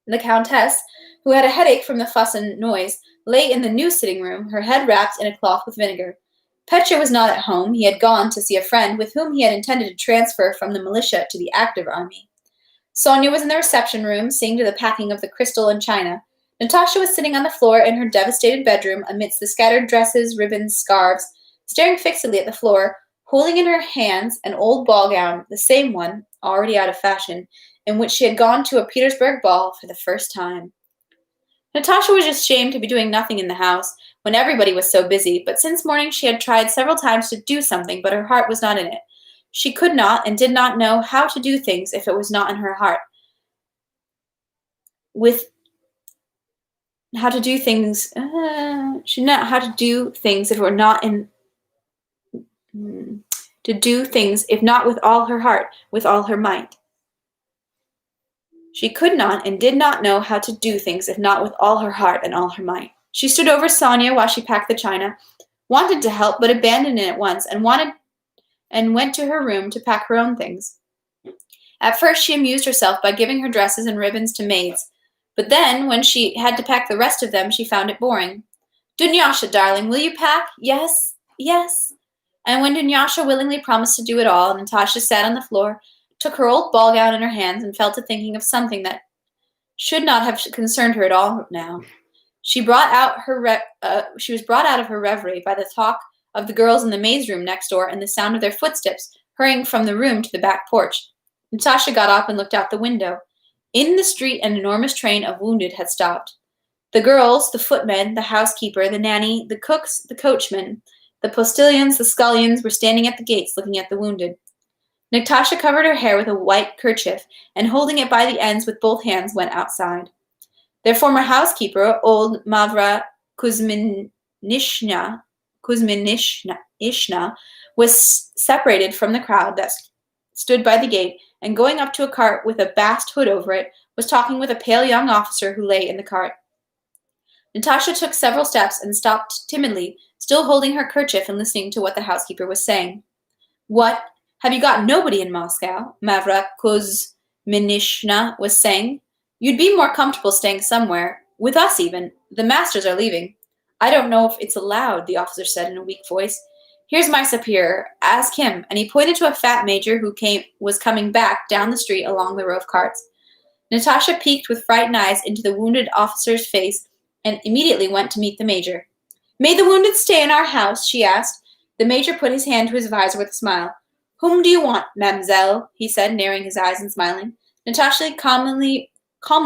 The countess, who had a headache from the fuss and noise, lay in the new sitting room, her head wrapped in a cloth with vinegar. Petya was not at home. He had gone to see a friend with whom he had intended to transfer from the militia to the active army. Sonia was in the reception room, seeing to the packing of the crystal and china. Natasha was sitting on the floor in her devastated bedroom amidst the scattered dresses, ribbons, scarves, staring fixedly at the floor, holding in her hands an old ball gown, the same one, already out of fashion, in which she had gone to a Petersburg ball for the first time. Natasha was ashamed to be doing nothing in the house when everybody was so busy, but since morning she had tried several times to do something, but her heart was not in it. She could not and did not know how to do things if it was not in her heart. How to do things. She didn't know how to do things if it were not in. To do things, if not with all her heart, with all her might. She could not and did not know how to do things if not with all her heart and all her might. She stood over Sonia while she packed the china, wanted to help but abandoned it at once, and went to her room to pack her own things. At first she amused herself by giving her dresses and ribbons to maids, but then, when she had to pack the rest of them, she found it boring. Dunyasha, darling, will you pack? Yes, yes. And when Dunyasha willingly promised to do it all, Natasha sat on the floor, took her old ball gown in her hands, and fell to thinking of something that should not have concerned her at all now. She was brought out of her reverie by the talk of the girls in the maid's room next door and the sound of their footsteps hurrying from the room to the back porch. Natasha got up and looked out the window. In the street, an enormous train of wounded had stopped. The girls, the footmen, the housekeeper, the nanny, the cooks, the coachman, the postilions, the scullions were standing at the gates looking at the wounded. Natasha covered her hair with a white kerchief and, holding it by the ends with both hands, went outside. Their former housekeeper, old Mavra Kuzminishna, was separated from the crowd that stood by the gate, and going up to a cart with a bast hood over it, was talking with a pale young officer who lay in the cart. Natasha took several steps and stopped timidly, still holding her kerchief and listening to what the housekeeper was saying. What? Have you got nobody in Moscow? Mavra Kuzminishna was saying. You'd be more comfortable staying somewhere. With us, even. The masters are leaving. I don't know if it's allowed, the officer said in a weak voice. Here's my superior. Ask him. And he pointed to a fat major who was coming back down the street along the row of carts. Natasha peeked with frightened eyes into the wounded officer's face and immediately went to meet the major. May the wounded stay in our house? She asked. The major put his hand to his visor with a smile. Whom do you want, mademoiselle? He said, narrowing his eyes and smiling. Natasha calmly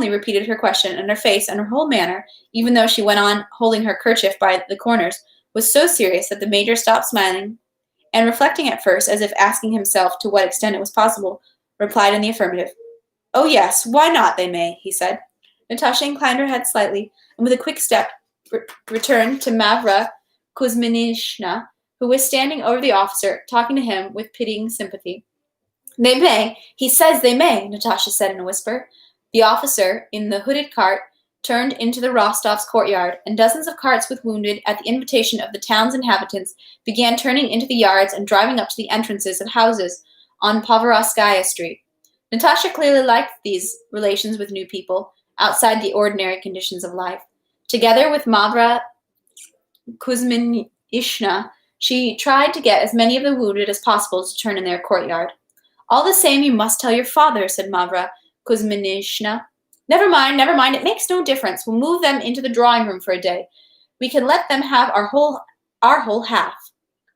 repeated her question, and her face and her whole manner, even though she went on holding her kerchief by the corners, was so serious that the major stopped smiling, and reflecting at first, as if asking himself to what extent it was possible, replied in the affirmative. Oh yes, why not, they may, he said. Natasha inclined her head slightly, and with a quick step returned to Mavra Kuzminishna, who was standing over the officer, talking to him with pitying sympathy. They may. He says they may, Natasha said in a whisper. The officer, in the hooded cart, turned into the Rostovs' courtyard, and dozens of carts with wounded, at the invitation of the town's inhabitants, began turning into the yards and driving up to the entrances of houses on Povarovskaya Street. Natasha clearly liked these relations with new people, outside the ordinary conditions of life. Together with Mavra Kuzminishna, she tried to get as many of the wounded as possible to turn in their courtyard. All the same, you must tell your father, said Mavra Kuzminishna. Never mind, it makes no difference. We'll move them into the drawing room for a day. We can let them have our whole half.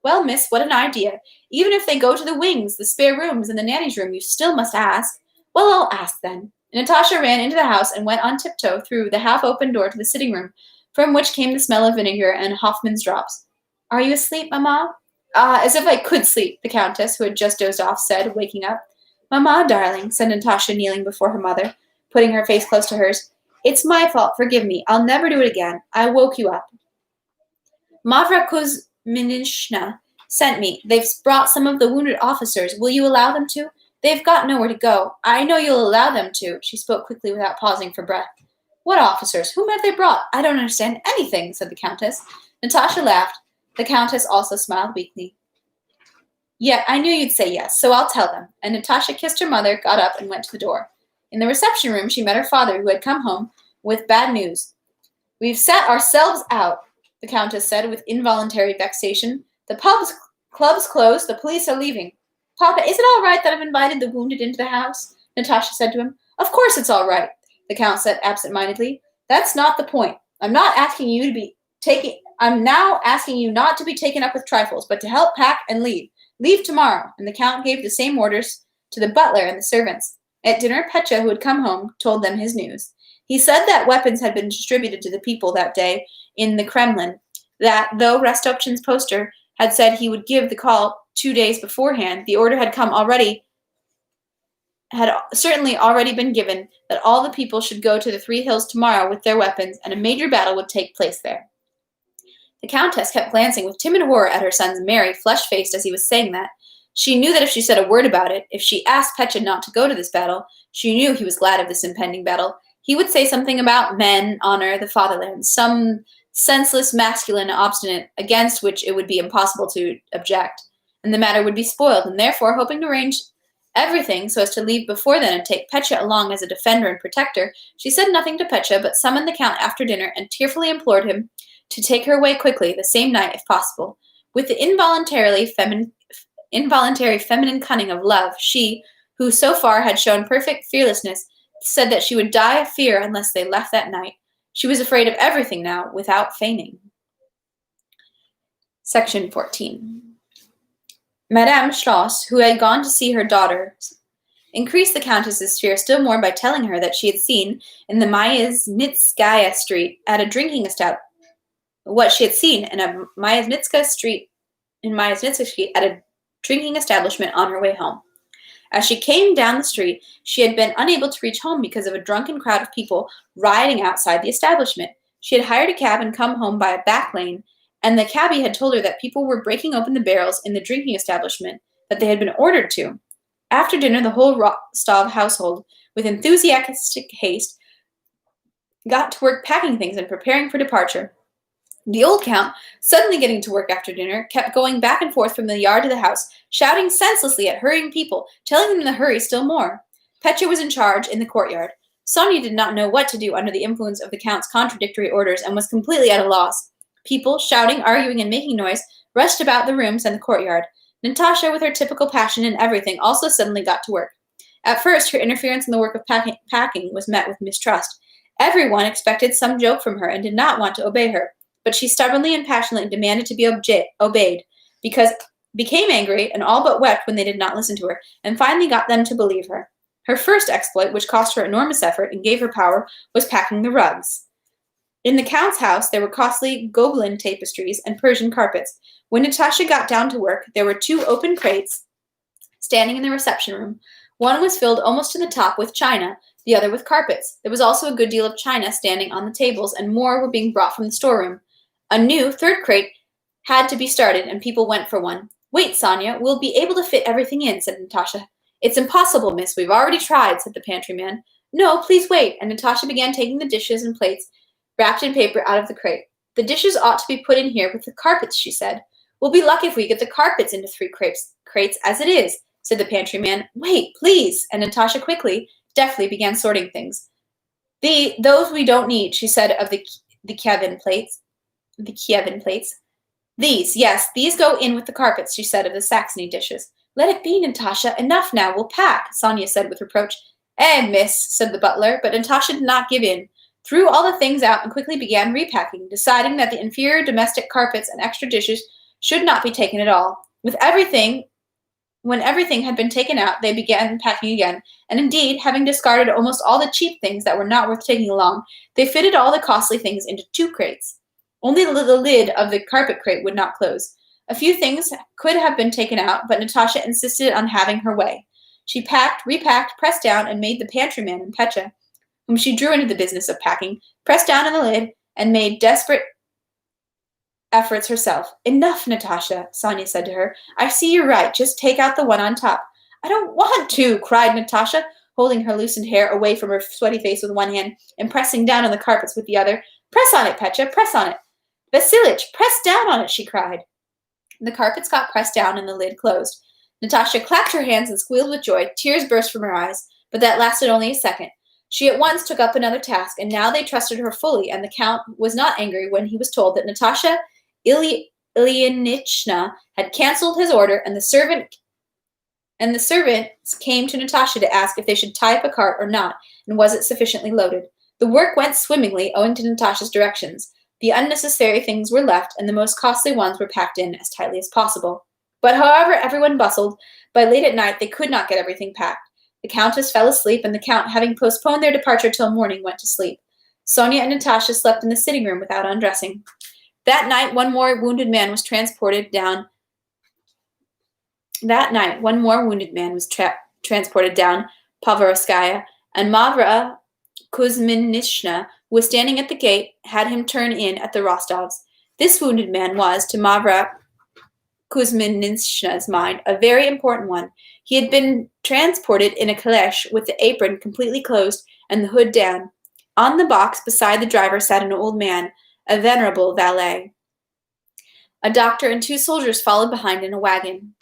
Well, miss, what an idea. Even if they go to the wings, the spare rooms, and the nanny's room, you still must ask. Well, I'll ask then. Natasha ran into the house and went on tiptoe through the half-open door to the sitting room, from which came the smell of vinegar and Hoffman's drops. Are you asleep, Mamma? As if I could sleep, the countess, who had just dozed off, said, waking up. Mamma, darling, said Natasha, kneeling before her mother, putting her face close to hers. It's my fault, forgive me. I'll never do it again. I woke you up. Mavra Kuzminishna sent me. They've brought some of the wounded officers. Will you allow them to? They've got nowhere to go. I know you'll allow them to. She spoke quickly without pausing for breath. What officers? Whom have they brought? I don't understand anything, said the Countess. Natasha laughed. The Countess also smiled weakly. Yeah, I knew you'd say yes, so I'll tell them. And Natasha kissed her mother, got up, and went to the door. In the reception room, she met her father, who had come home with bad news. We've sat ourselves out, the Countess said with involuntary vexation. The club's closed, the police are leaving. Papa, is it all right that I've invited the wounded into the house? Natasha said to him. Of course it's all right, the Count said absent-mindedly. That's not the point. I'm now asking you not to be taken up with trifles, but to help pack and leave. Leave tomorrow. And the Count gave the same orders to the butler and the servants. At dinner, Petya, who had come home, told them his news. He said that weapons had been distributed to the people that day in the Kremlin, that though Rostopchin's poster had said he would give the call 2 days beforehand, the order had certainly already been given that all the people should go to the Three Hills tomorrow with their weapons, and a major battle would take place there. The Countess kept glancing with timid horror at her son's merry, flushed-faced as he was saying that. She knew that if she said a word about it, if she asked Petya not to go to this battle, she knew he was glad of this impending battle. He would say something about men, honor, the fatherland, some senseless, masculine, obstinate, against which it would be impossible to object, and the matter would be spoiled, and therefore, hoping to arrange everything so as to leave before then and take Petya along as a defender and protector, she said nothing to Petya, but summoned the Count after dinner and tearfully implored him to take her away quickly, the same night if possible. With the involuntary feminine cunning of love, she, who so far had shown perfect fearlessness, said that she would die of fear unless they left that night. She was afraid of everything now, without feigning. Section 14. Madame Schloss, who had gone to see her daughter, increased the Countess's fear still more by telling her that she had seen in the Myasnitskaya Street at a drinking establishment what she had seen in a Myasnitska Street at a drinking establishment on her way home. As she came down the street, she had been unable to reach home because of a drunken crowd of people rioting outside the establishment. She had hired a cab and come home by a back lane, and the cabbie had told her that people were breaking open the barrels in the drinking establishment that they had been ordered to. After dinner, the whole Rostov household, with enthusiastic haste, got to work packing things and preparing for departure. The old Count, suddenly getting to work after dinner, kept going back and forth from the yard to the house, shouting senselessly at hurrying people, telling them to hurry still more. Petya was in charge in the courtyard. Sonia did not know what to do under the influence of the Count's contradictory orders and was completely at a loss. People, shouting, arguing, and making noise, rushed about the rooms and the courtyard. Natasha, with her typical passion in everything, also suddenly got to work. At first, her interference in the work of packing was met with mistrust. Everyone expected some joke from her and did not want to obey her. But she stubbornly and passionately demanded to be obeyed, became angry and all but wept when they did not listen to her, and finally got them to believe her. Her first exploit, which cost her enormous effort and gave her power, was packing the rugs. In the Count's house, there were costly Gobelin tapestries and Persian carpets. When Natasha got down to work, there were 2 open crates standing in the reception room. One was filled almost to the top with china, the other with carpets. There was also a good deal of china standing on the tables, and more were being brought from the storeroom. A new 3rd crate had to be started, and people went for one. Wait, Sonia, we'll be able to fit everything in, said Natasha. It's impossible, miss. We've already tried, said the pantryman. No, please wait, and Natasha began taking the dishes and plates wrapped in paper out of the crate. The dishes ought to be put in here with the carpets, she said. We'll be lucky if we get the carpets into 3 crates as it is, said the pantryman. Wait, please, and Natasha quickly, deftly began sorting things. Those we don't need, she said of the Kievan plates. These, yes, these go in with the carpets, she said of the Saxony dishes. Let it be, Natasha. Enough now. We'll pack, Sonia said with reproach. Miss, said the butler, but Natasha did not give in. Threw all the things out and quickly began repacking, deciding that the inferior domestic carpets and extra dishes should not be taken at all. When everything had been taken out, they began packing again, and indeed, having discarded almost all the cheap things that were not worth taking along, they fitted all the costly things into 2 crates. Only the lid of the carpet crate would not close. A few things could have been taken out, but Natasha insisted on having her way. She packed, repacked, pressed down, and made the pantryman and Petya, whom she drew into the business of packing, press down on the lid, and made desperate efforts herself. Enough, Natasha, Sonia said to her. I see you're right. Just take out the one on top. I don't want to, cried Natasha. holding her loosened hair away from her sweaty face with one hand and pressing down on the carpets with the other. "Press on it, Petya, press on it! Vasilich, press down on it," she cried. The carpets got pressed down and the lid closed. Natasha clapped her hands and squealed with joy. Tears burst from her eyes, but that lasted only a second. She at once took up another task, and now they trusted her fully, and the Count was not angry when he was told that Natasha Ilyinichna had cancelled his order, and the servants came to Natasha to ask if they should tie up a cart or not, and was it sufficiently loaded. The work went swimmingly, owing to Natasha's directions. The unnecessary things were left, and the most costly ones were packed in as tightly as possible. But however everyone bustled, by late at night they could not get everything packed. The Countess fell asleep, and the Count, having postponed their departure till morning, went to sleep. Sonia and Natasha slept in the sitting room without undressing. That night, one more wounded man was transported down Povarovskaya, and Mavra Kuzminishna, who was standing at the gate, had him turn in at the Rostovs. This wounded man was, to Mavra Kuzminishna's mind, a very important one. He had been transported in a caleche with the apron completely closed and the hood down. On the box beside the driver sat an old man, a venerable valet. A doctor and 2 soldiers followed behind in a wagon.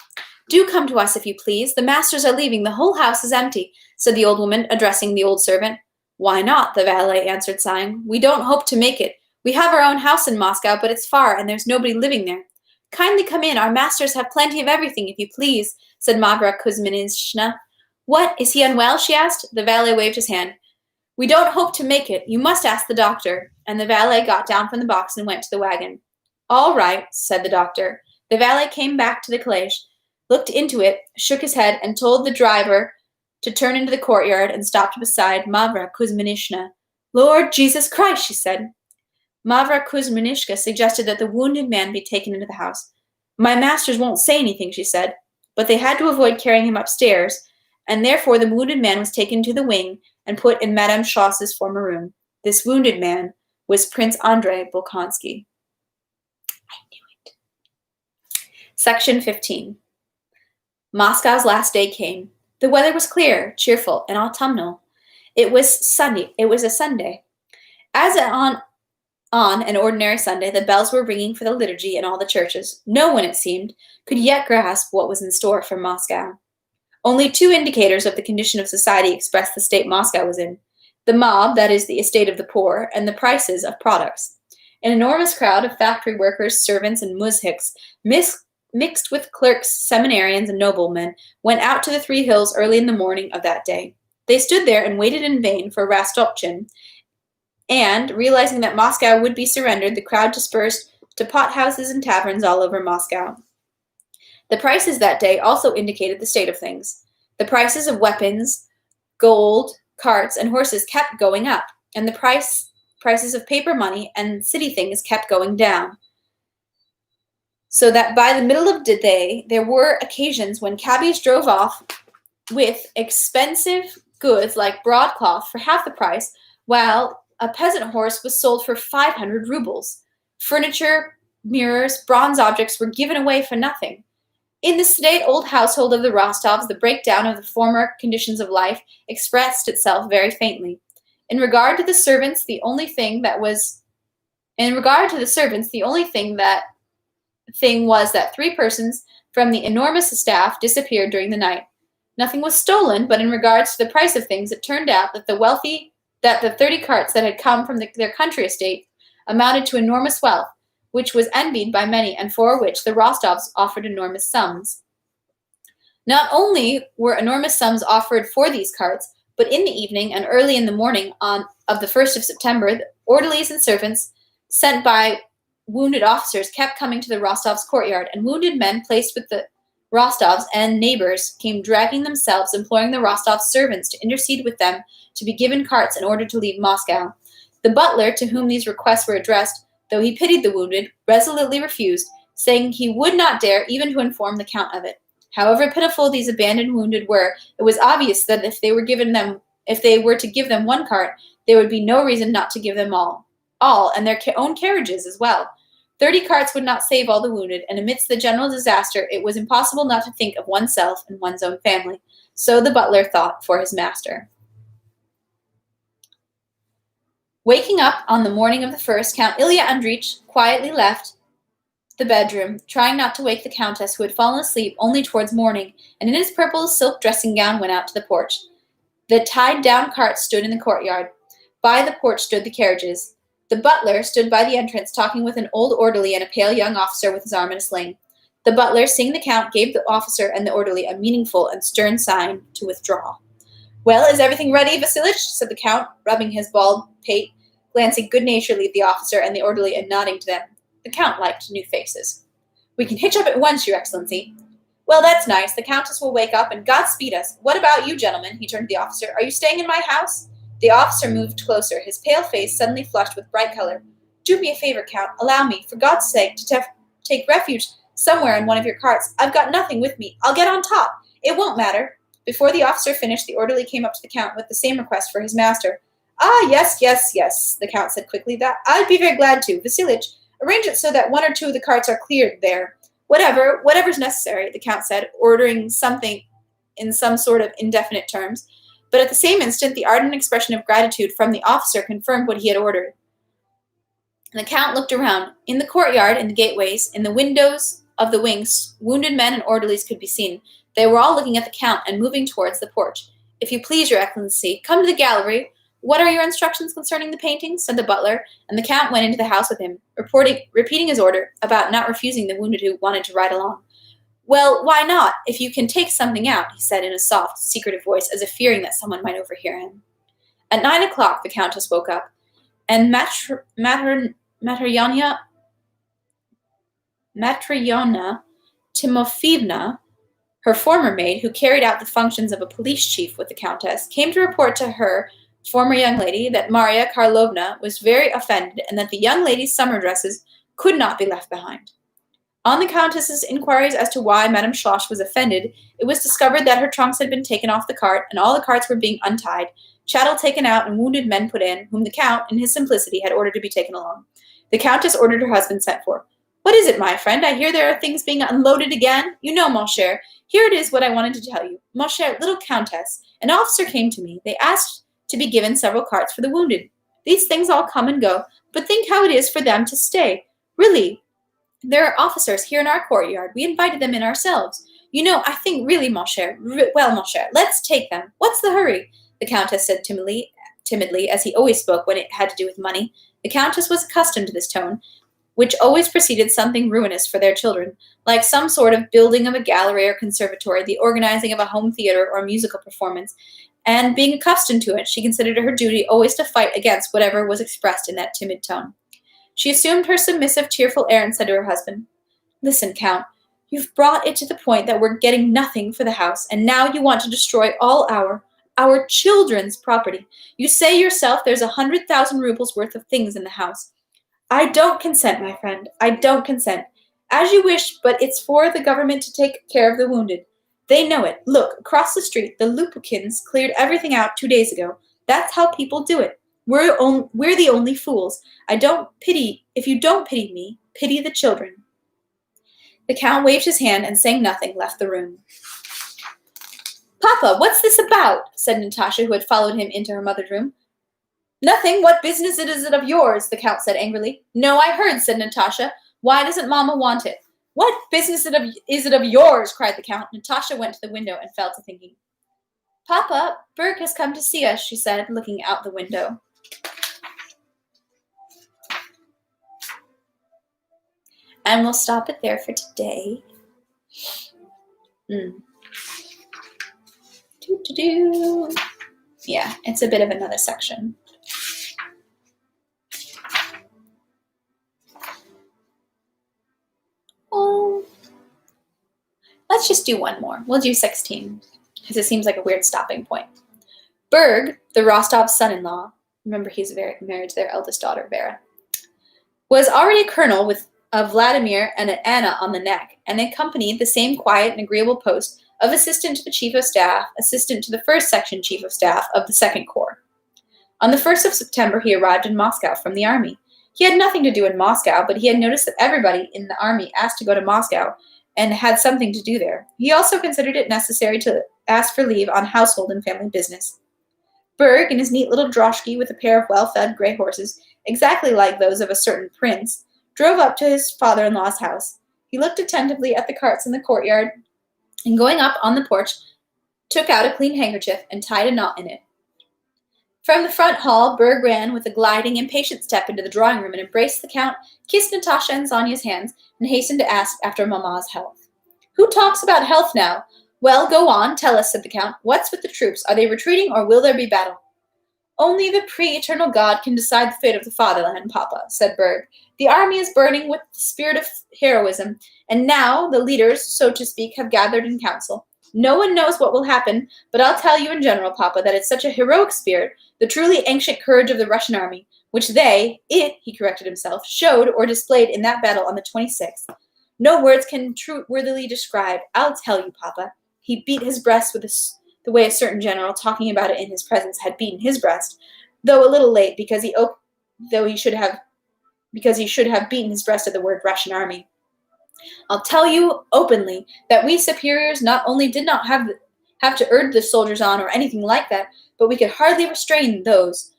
"Do come to us, if you please. The masters are leaving. The whole house is empty," said the old woman, addressing the old servant. "Why not?" the valet answered, sighing. "We don't hope to make it. We have our own house in Moscow, but it's far, and there's nobody living there." "Kindly come in. Our masters have plenty of everything, if you please," said Mavra Kuzminishna. "What, is he unwell?" she asked. The valet waved his hand. "We don't hope to make it. You must ask the doctor." And the valet got down from the box and went to the wagon. "All right," said the doctor. The valet came back to the caleche, looked into it, shook his head, and told the driver to turn into the courtyard, and stopped beside Mavra Kuzminishna. "Lord Jesus Christ," she said. Mavra Kuzminishna suggested that the wounded man be taken into the house. "My masters won't say anything," she said, but they had to avoid carrying him upstairs, and therefore the wounded man was taken to the wing and put in Madame Schoss's former room. This wounded man was Prince Andrei Bolkonsky. I knew it. Section 15. Moscow's last day came. The weather was clear, cheerful, and autumnal. It was Sunday. It was a Sunday. As on an ordinary Sunday, the bells were ringing for the liturgy in all the churches. No one, it seemed, could yet grasp what was in store for Moscow. Only 2 indicators of the condition of society expressed the state Moscow was in: the mob, that is, the estate of the poor, and the prices of products. An enormous crowd of factory workers, servants, and muzhiks, mixed with clerks, seminarians, and noblemen, went out to the 3 hills early in the morning of that day. They stood there and waited in vain for Rostopchin, and, realizing that Moscow would be surrendered, the crowd dispersed to pot-houses and taverns all over Moscow. The prices that day also indicated the state of things. The prices of weapons, gold, carts, and horses kept going up, and the prices of paper money and city things kept going down. So that by the middle of the day, there were occasions when cabbies drove off with expensive goods like broadcloth for half the price, while a peasant horse was sold for 500 rubles. Furniture, mirrors, bronze objects were given away for nothing. In the sedate old household of the Rostovs, the breakdown of the former conditions of life expressed itself very faintly. In regard to the servants, the only thing was that 3 persons from the enormous staff disappeared during the night. Nothing was stolen, but in regards to the price of things, it turned out that the 30 carts that had come from their country estate amounted to enormous wealth, which was envied by many, and for which the Rostovs offered enormous sums. Not only were enormous sums offered for these carts, but in the evening and early in the morning of the 1st of September, the orderlies and servants sent by wounded officers kept coming to the Rostovs' courtyard, and wounded men placed with the Rostovs and neighbors came dragging themselves, imploring the Rostovs' servants to intercede with them to be given carts in order to leave Moscow. The butler, to whom these requests were addressed, though he pitied the wounded, resolutely refused, saying he would not dare even to inform the Count of it. However pitiful these abandoned wounded were, it was obvious that if they were to give them 1 cart, there would be no reason not to give them all, and their own carriages as well. 30 carts would not save all the wounded, and amidst the general disaster, it was impossible not to think of oneself and one's own family. So the butler thought for his master. Waking up on the morning of the first, Count Ilya Andreich quietly left the bedroom, trying not to wake the countess, who had fallen asleep only towards morning, and in his purple silk dressing gown went out to the porch. The tied-down cart stood in the courtyard. By the porch stood the carriages. The butler stood by the entrance, talking with an old orderly and a pale young officer with his arm in a sling. The butler, seeing the count, gave the officer and the orderly a meaningful and stern sign to withdraw. "Well, is everything ready, Vasilich?" said the count, rubbing his bald pate, glancing good-naturedly at the officer and the orderly and nodding to them. The count liked new faces. "We can hitch up at once, Your Excellency." "Well, that's nice. The countess will wake up, and God speed us. What about you, gentlemen?" He turned to the officer. "Are you staying in my house?" The officer moved closer, his pale face suddenly flushed with bright color. "Do me a favor, Count. Allow me, for God's sake, to take refuge somewhere in one of your carts. I've got nothing with me. I'll get on top. It won't matter." Before the officer finished, the orderly came up to the count with the same request for his master. "Ah, yes, the count said quickly. "That I'd be very glad to. Vasilich, arrange it so that one or two of the carts are cleared there." Whatever's necessary," the count said, ordering something in some sort of indefinite terms. But at the same instant, the ardent expression of gratitude from the officer confirmed what he had ordered. And the count looked around. In the courtyard, in the gateways, in the windows of the wings, wounded men and orderlies could be seen. They were all looking at the count and moving towards the porch. "If you please, Your Excellency, come to the gallery. What are your instructions concerning the paintings?" said the butler, and the count went into the house with him, repeating his order about not refusing the wounded who wanted to ride along. "Well, why not, if you can take something out?" he said in a soft, secretive voice, as if fearing that someone might overhear him. At 9 o'clock, the countess woke up, and Matryona Timofeevna, her former maid, who carried out the functions of a police chief with the countess, came to report to her former young lady that Maria Karlovna was very offended and that the young lady's summer dresses could not be left behind. On the countess's inquiries as to why Madame Schloss was offended, it was discovered that her trunks had been taken off the cart, and all the carts were being untied, chattel taken out, and wounded men put in, whom the count, in his simplicity, had ordered to be taken along. The countess ordered her husband sent for. "What is it, my friend? I hear there are things being unloaded again. You know, mon cher, here it is what I wanted to tell you. Mon cher, little countess, an officer came to me. They asked to be given several carts for the wounded. These things all come and go, but think how it is for them to stay. Really, there are officers here in our courtyard. We invited them in ourselves. You know, I think really, mon cher, let's take them. What's the hurry?" the countess said timidly, as he always spoke when it had to do with money. The countess was accustomed to this tone, which always preceded something ruinous for their children, like some sort of building of a gallery or conservatory, the organizing of a home theater or musical performance, and being accustomed to it, she considered it her duty always to fight against whatever was expressed in that timid tone. She assumed her submissive, cheerful air and said to her husband, "Listen, Count, you've brought it to the point that we're getting nothing for the house, and now you want to destroy all our children's property. You say yourself there's 100,000 rubles worth of things in the house. I don't consent, my friend. I don't consent. As you wish, but it's for the government to take care of the wounded. They know it. Look, across the street, the Lupukins cleared everything out 2 days ago. That's how people do it. We're the only fools. If you don't pity me, pity the children." The count waved his hand and, saying nothing, left the room. "Papa, what's this about?" said Natasha, who had followed him into her mother's room. "Nothing. What business is it of yours?" the count said angrily. "No, I heard," said Natasha. "Why doesn't Mama want it?" "What business is it of yours?" cried the count. Natasha went to the window and fell to thinking. "Papa, Berg has come to see us," she said, looking out the window. And we'll stop it there for today. Yeah, it's a bit of another section. Well, let's just do one more. We'll do 16, because it seems like a weird stopping point. Berg, the Rostov's son-in-law, remember he's married to their eldest daughter, Vera, was already a colonel of Vladimir and Anna on the neck, and accompanied the same quiet and agreeable post of assistant to the chief of staff, assistant to the 1st section chief of staff of the 2nd Corps. On the 1st of September, he arrived in Moscow from the army. He had nothing to do in Moscow, but he had noticed that everybody in the army asked to go to Moscow, and had something to do there. He also considered it necessary to ask for leave on household and family business. Berg, in his neat little droshky with a pair of well-fed gray horses, exactly like those of a certain prince, drove up to his father-in-law's house. He looked attentively at the carts in the courtyard, and going up on the porch, took out a clean handkerchief and tied a knot in it. From the front hall, Berg ran with a gliding, impatient step into the drawing room and embraced the Count, kissed Natasha and Sonia's hands, and hastened to ask after Mamma's health. "Who talks about health now? Well, go on, tell us," said the Count. "What's with the troops? Are they retreating, or will there be battle?" "Only the pre-eternal God can decide the fate of the fatherland, Papa," said Berg. "The army is burning with the spirit of heroism, and now the leaders, so to speak, have gathered in council. No one knows what will happen, but I'll tell you in general, Papa, that it's such a heroic spirit, the truly ancient courage of the Russian army, which he corrected himself, showed or displayed in that battle on the 26th. No words can worthily describe. I'll tell you, Papa." He beat his breast with the way a certain general, talking about it in his presence, had beaten his breast, though a little late, because he should have beaten his breast at the word Russian army. "I'll tell you openly that we superiors not only did not have to urge the soldiers on or anything like that, but we could hardly restrain those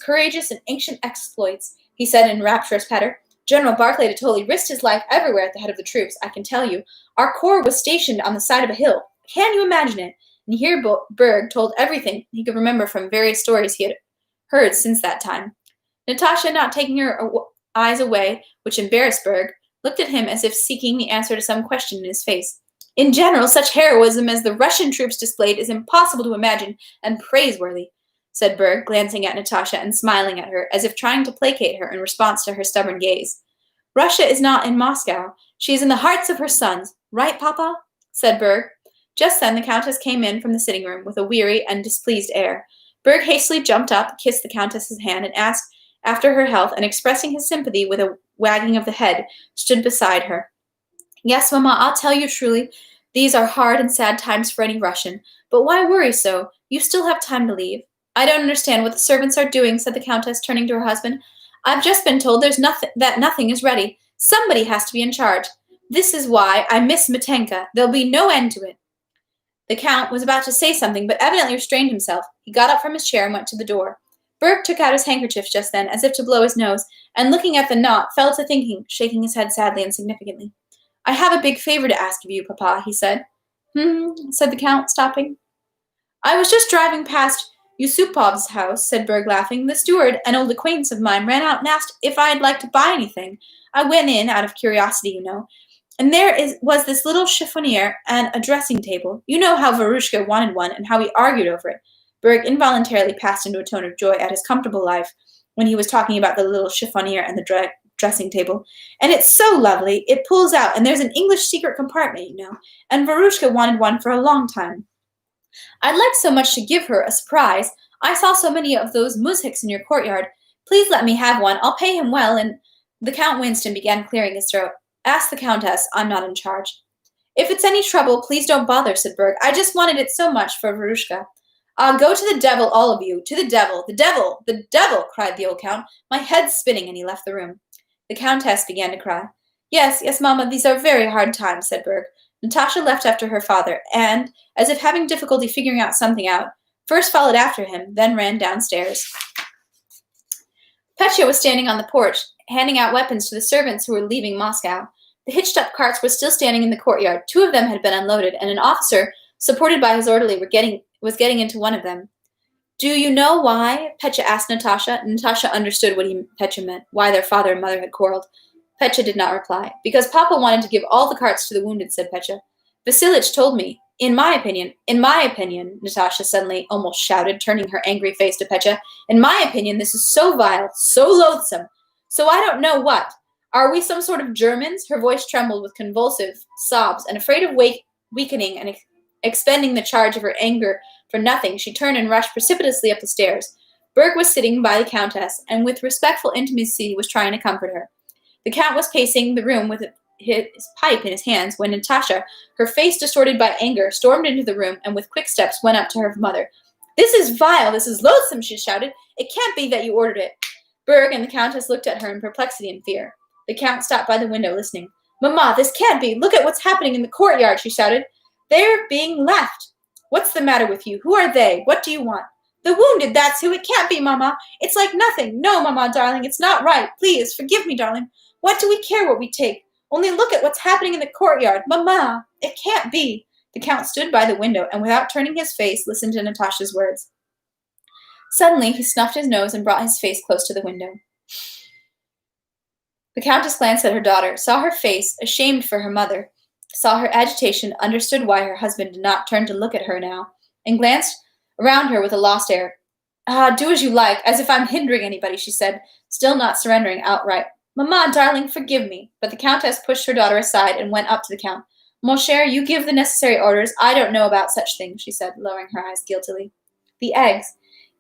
courageous and ancient exploits," he said in rapturous patter. "General Barclay de Tolly risked his life everywhere at the head of the troops, I can tell you. Our corps was stationed on the side of a hill. Can you imagine it?" And here Berg told everything he could remember from various stories he had heard since that time. Natasha, not taking her eyes away, which embarrassed Berg, looked at him as if seeking the answer to some question in his face. "In general, such heroism as the Russian troops displayed is impossible to imagine, and praiseworthy," said Berg, glancing at Natasha and smiling at her, as if trying to placate her in response to her stubborn gaze. "Russia is not in Moscow. She is in the hearts of her sons. Right, Papa?" said Berg. Just then the Countess came in from the sitting room with a weary and displeased air. Berg hastily jumped up, kissed the Countess's hand, and asked after her health, and expressing his sympathy with a wagging of the head, stood beside her. "Yes, Mamma, I'll tell you truly, these are hard and sad times for any Russian. But why worry so? You still have time to leave." "I don't understand what the servants are doing," said the Countess, turning to her husband. "I've just been told that nothing is ready. Somebody has to be in charge. This is why I miss Mitenka. There'll be no end to it." The Count was about to say something, but evidently restrained himself. He got up from his chair and went to the door. Berg took out his handkerchief just then, as if to blow his nose, and looking at the knot, fell to thinking, shaking his head sadly and significantly. "I have a big favor to ask of you, Papa," he said. Said the Count, stopping. "I was just driving past Yusupov's house," said Berg, laughing. "The steward, an old acquaintance of mine, ran out and asked if I'd like to buy anything. I went in, out of curiosity, you know. And there was this little chiffonier and a dressing table. You know how Verushka wanted one and how we argued over it." Berg involuntarily passed into a tone of joy at his comfortable life when he was talking about the little chiffonier and the dressing table. "And it's so lovely. It pulls out, and there's an English secret compartment, you know. And Verushka wanted one for a long time. I'd like so much to give her a surprise. I saw so many of those muzhiks in your courtyard. Please let me have one. I'll pay him well." And the Count winced and began clearing his throat. "Ask the Countess. I'm not in charge." "If it's any trouble, please don't bother," said Berg. "I just wanted it so much for Verushka." "Go to the devil, all of you. To the devil, the devil, the devil," cried the old Count. "My head's spinning," and he left the room. The Countess began to cry. Yes, Mamma, these are very hard times," said Berg. Natasha left after her father, and, as if having difficulty figuring something out, first followed after him, then ran downstairs. Petya was standing on the porch, handing out weapons to the servants who were leaving Moscow. The hitched-up carts were still standing in the courtyard. 2 of them had been unloaded, and an officer, supported by his orderly, was getting into one of them. "Do you know why?" Petya asked Natasha. Natasha understood what Petya meant, why their father and mother had quarreled. Petya did not reply. "Because Papa wanted to give all the carts to the wounded," said Petya. "Vasilich told me. In my opinion, Natasha suddenly almost shouted, turning her angry face to Petya. "In my opinion, this is so vile, so loathsome. So I don't know what. Are we some sort of Germans?" Her voice trembled with convulsive sobs, and afraid of weakening and expending the charge of her anger for nothing, she turned and rushed precipitously up the stairs. Berg was sitting by the Countess, and with respectful intimacy was trying to comfort her. The Count was pacing the room with his pipe in his hands when Natasha, her face distorted by anger, stormed into the room and with quick steps went up to her mother. "This is vile, this is loathsome," she shouted. "It can't be that you ordered it." Berg and the Countess looked at her in perplexity and fear. The Count stopped by the window listening. Mama, this can't be. Look at what's happening in the courtyard, she shouted. They're being left. What's the matter with you? Who are they? What do you want? The wounded, that's who. It can't be, Mama. It's like nothing. No, Mama, darling, it's not right. Please, forgive me, darling. What do we care what we take? Only look at what's happening in the courtyard. Mama, it can't be. The Count stood by the window and without turning his face, listened to Natasha's words. Suddenly, he snuffed his nose and brought his face close to the window. The Countess glanced at her daughter, saw her face, ashamed for her mother, saw her agitation, understood why her husband did not turn to look at her now, and glanced around her with a lost air. Do as you like, as if I'm hindering anybody, she said, still not surrendering outright. Mamma, darling, forgive me. But the Countess pushed her daughter aside and went up to the Count. Mon cher, you give the necessary orders. I don't know about such things, she said, lowering her eyes guiltily. The eggs.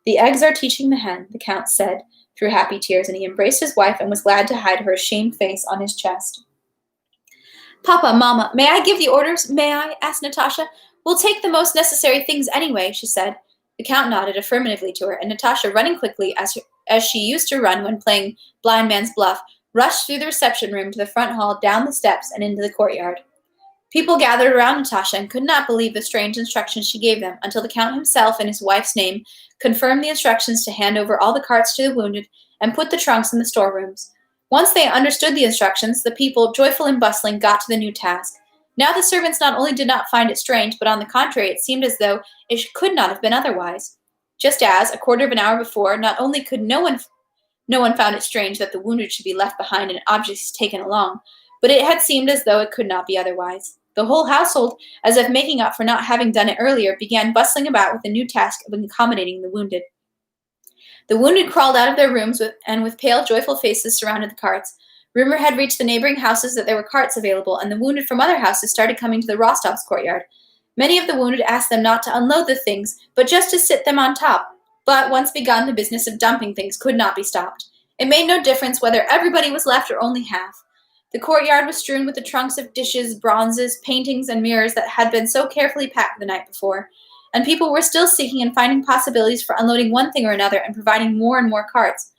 The eggs are teaching the hen, the Count said, through happy tears, and he embraced his wife and was glad to hide her ashamed face on his chest. Papa, Mama, may I give the orders? May I? Asked Natasha. We'll take the most necessary things anyway, she said. The Count nodded affirmatively to her, and Natasha, running quickly as she used to run when playing blind man's bluff, rushed through the reception room to the front hall, down the steps, and into the courtyard. People gathered around Natasha and could not believe the strange instructions she gave them until the Count himself, in his wife's name, confirmed the instructions to hand over all the carts to the wounded and put the trunks in the storerooms. Once they understood the instructions, the people, joyful and bustling, got to the new task. Now the servants not only did not find it strange, but on the contrary, it seemed as though it could not have been otherwise. Just as, a quarter of an hour before, not only could no one found it strange that the wounded should be left behind and objects taken along, but it had seemed as though it could not be otherwise. The whole household, as if making up for not having done it earlier, began bustling about with the new task of accommodating the wounded. The wounded crawled out of their rooms and with pale, joyful faces surrounded the carts. Rumor had reached the neighboring houses that there were carts available, and the wounded from other houses started coming to the Rostovs' courtyard. Many of the wounded asked them not to unload the things, but just to sit them on top. But once begun, the business of dumping things could not be stopped. It made no difference whether everybody was left or only half. The courtyard was strewn with the trunks of dishes, bronzes, paintings, and mirrors that had been so carefully packed the night before, and people were still seeking and finding possibilities for unloading one thing or another and providing more and more carts.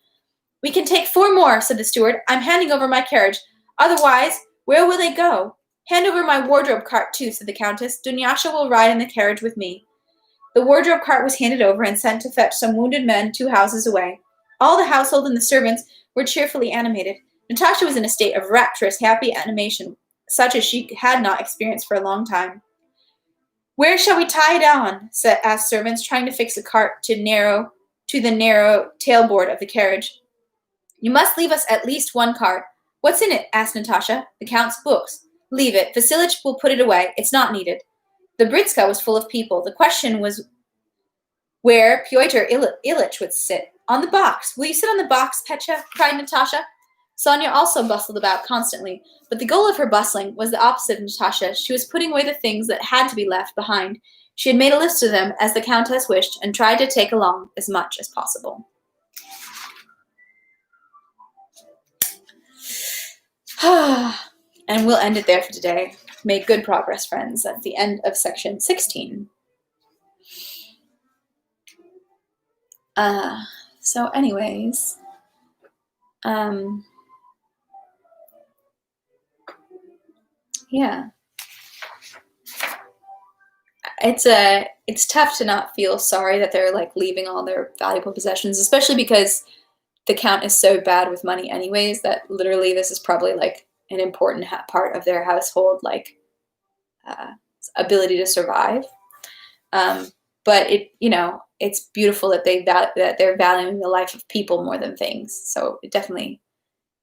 We can take 4 more, said the steward. I'm handing over my carriage. Otherwise, where will they go? Hand over my wardrobe cart, too, said the Countess. Dunyasha will ride in the carriage with me. The wardrobe cart was handed over and sent to fetch some wounded men 2 houses away. All the household and the servants were cheerfully animated. Natasha was in a state of rapturous, happy animation, such as she had not experienced for a long time. Where shall we tie it on? Asked servants, trying to fix a cart to the narrow tailboard of the carriage. You must leave us at least 1 cart. What's in it? Asked Natasha. The Count's books. Leave it. Vasilich will put it away. It's not needed. The Britska was full of people. The question was where Pyotr Ilyich would sit. On the box. Will you sit on the box, Petya? Cried Natasha. Sonia also bustled about constantly, but the goal of her bustling was the opposite of Natasha. She was putting away the things that had to be left behind. She had made a list of them, as the Countess wished, and tried to take along as much as possible. And we'll end it there for today. Make good progress, friends. That's the end of section 16. So anyways, yeah. It's tough to not feel sorry that they're like leaving all their valuable possessions, especially because the Count is so bad with money anyways that literally this is probably like an important part of their household, like ability to survive. But it's beautiful that that they're valuing the life of people more than things. So definitely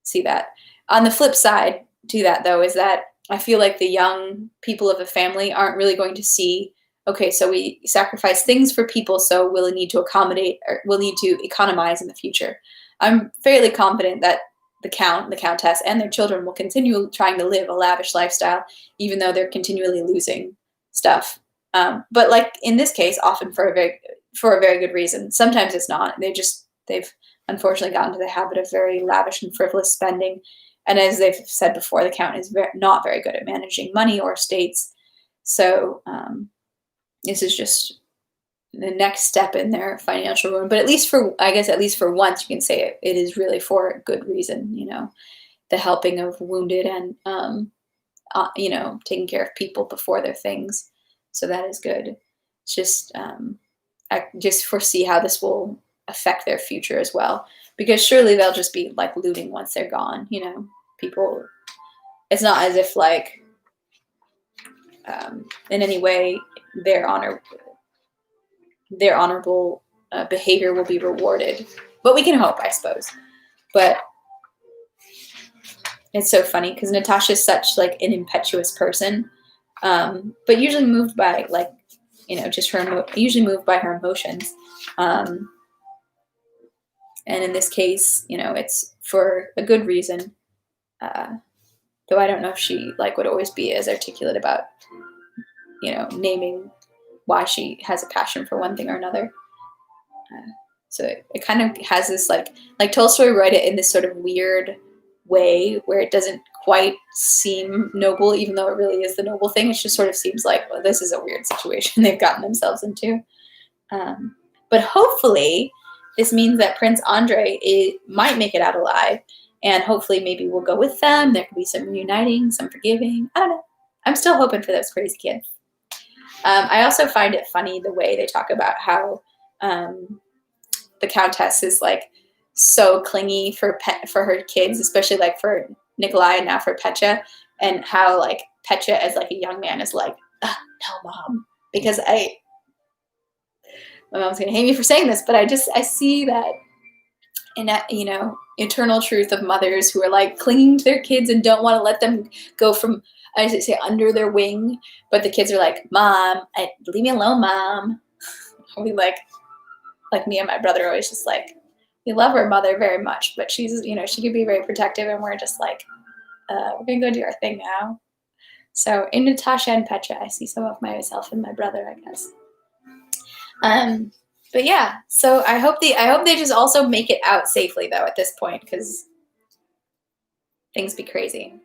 see that. On the flip side to that, though, is that I feel like the young people of a family aren't really going to see, okay, so we sacrifice things for people, so we'll need to accommodate or we'll need to economize in the future. I'm fairly confident that the Count, the Countess, and their children will continue trying to live a lavish lifestyle, even though they're continually losing stuff. But like in this case, often for a very good reason. Sometimes it's not. They've unfortunately gotten into the habit of very lavish and frivolous spending. And as they've said before, the Count is not very good at managing money or estates. So this is just the next step in their financial ruin. But at least for once, you can say it is really for a good reason. The helping of wounded and you know, taking care of people before their things. So that is good. It's just, I just foresee how this will affect their future as well, because surely they'll just be like looting once they're gone. You know, people. It's not as if like in any way their honorable behavior will be rewarded. But we can hope, I suppose. But it's so funny because Natasha's such like an impetuous person, but usually moved by like, you know, just usually moved by her emotions. And in this case, you know, it's for a good reason. Though I don't know if she like would always be as articulate about, you know, naming why she has a passion for one thing or another. So it kind of has this like Tolstoy wrote it in this sort of weird way where it doesn't quite seem noble, even though it really is the noble thing. It just sort of seems like, well, this is a weird situation they've gotten themselves into. But hopefully this means that Prince Andrei might make it out alive, and hopefully maybe we'll go with them. There could be some reuniting, some forgiving. I don't know. I'm still hoping for those crazy kids. I also find it funny the way they talk about how the Countess is like so clingy for her kids, especially like for Nikolai and now for Petya, and how like Petya as like a young man is like, no, Mom, because my mom's gonna hate me for saying this, but I see that in that, you know, eternal truth of mothers who are like clinging to their kids and don't want to let them go from, I say, under their wing, but the kids are like, Mom, leave me alone, Mom. We like me and my brother always just like, we love our mother very much, but she's, you know, she can be very protective, and we're just like, we're gonna go do our thing now. So in Natasha and Petya, I see some of myself and my brother, I guess. But yeah, so I hope they just also make it out safely though at this point, because things be crazy.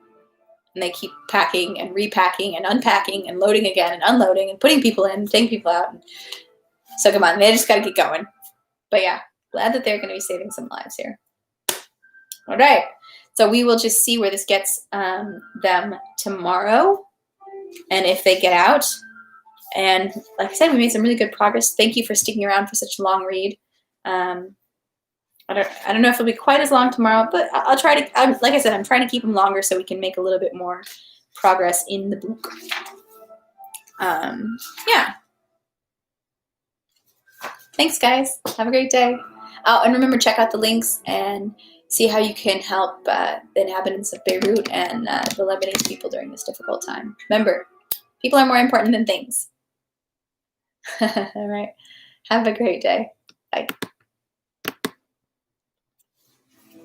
And they keep packing and repacking and unpacking and loading again and unloading and putting people in, taking people out. So come on, they just gotta keep going. But yeah, glad that they're going to be saving some lives here. All right, so we will just see where this gets them tomorrow, and if they get out. And like I said, we made some really good progress. Thank you for sticking around for such a long read. I don't know if it'll be quite as long tomorrow, but I'll try to. Like I said, I'm trying to keep them longer so we can make a little bit more progress in the book. Yeah. Thanks, guys. Have a great day. Oh, and remember, check out the links and see how you can help the inhabitants of Beirut and the Lebanese people during this difficult time. Remember, people are more important than things. All right. Have a great day. Bye.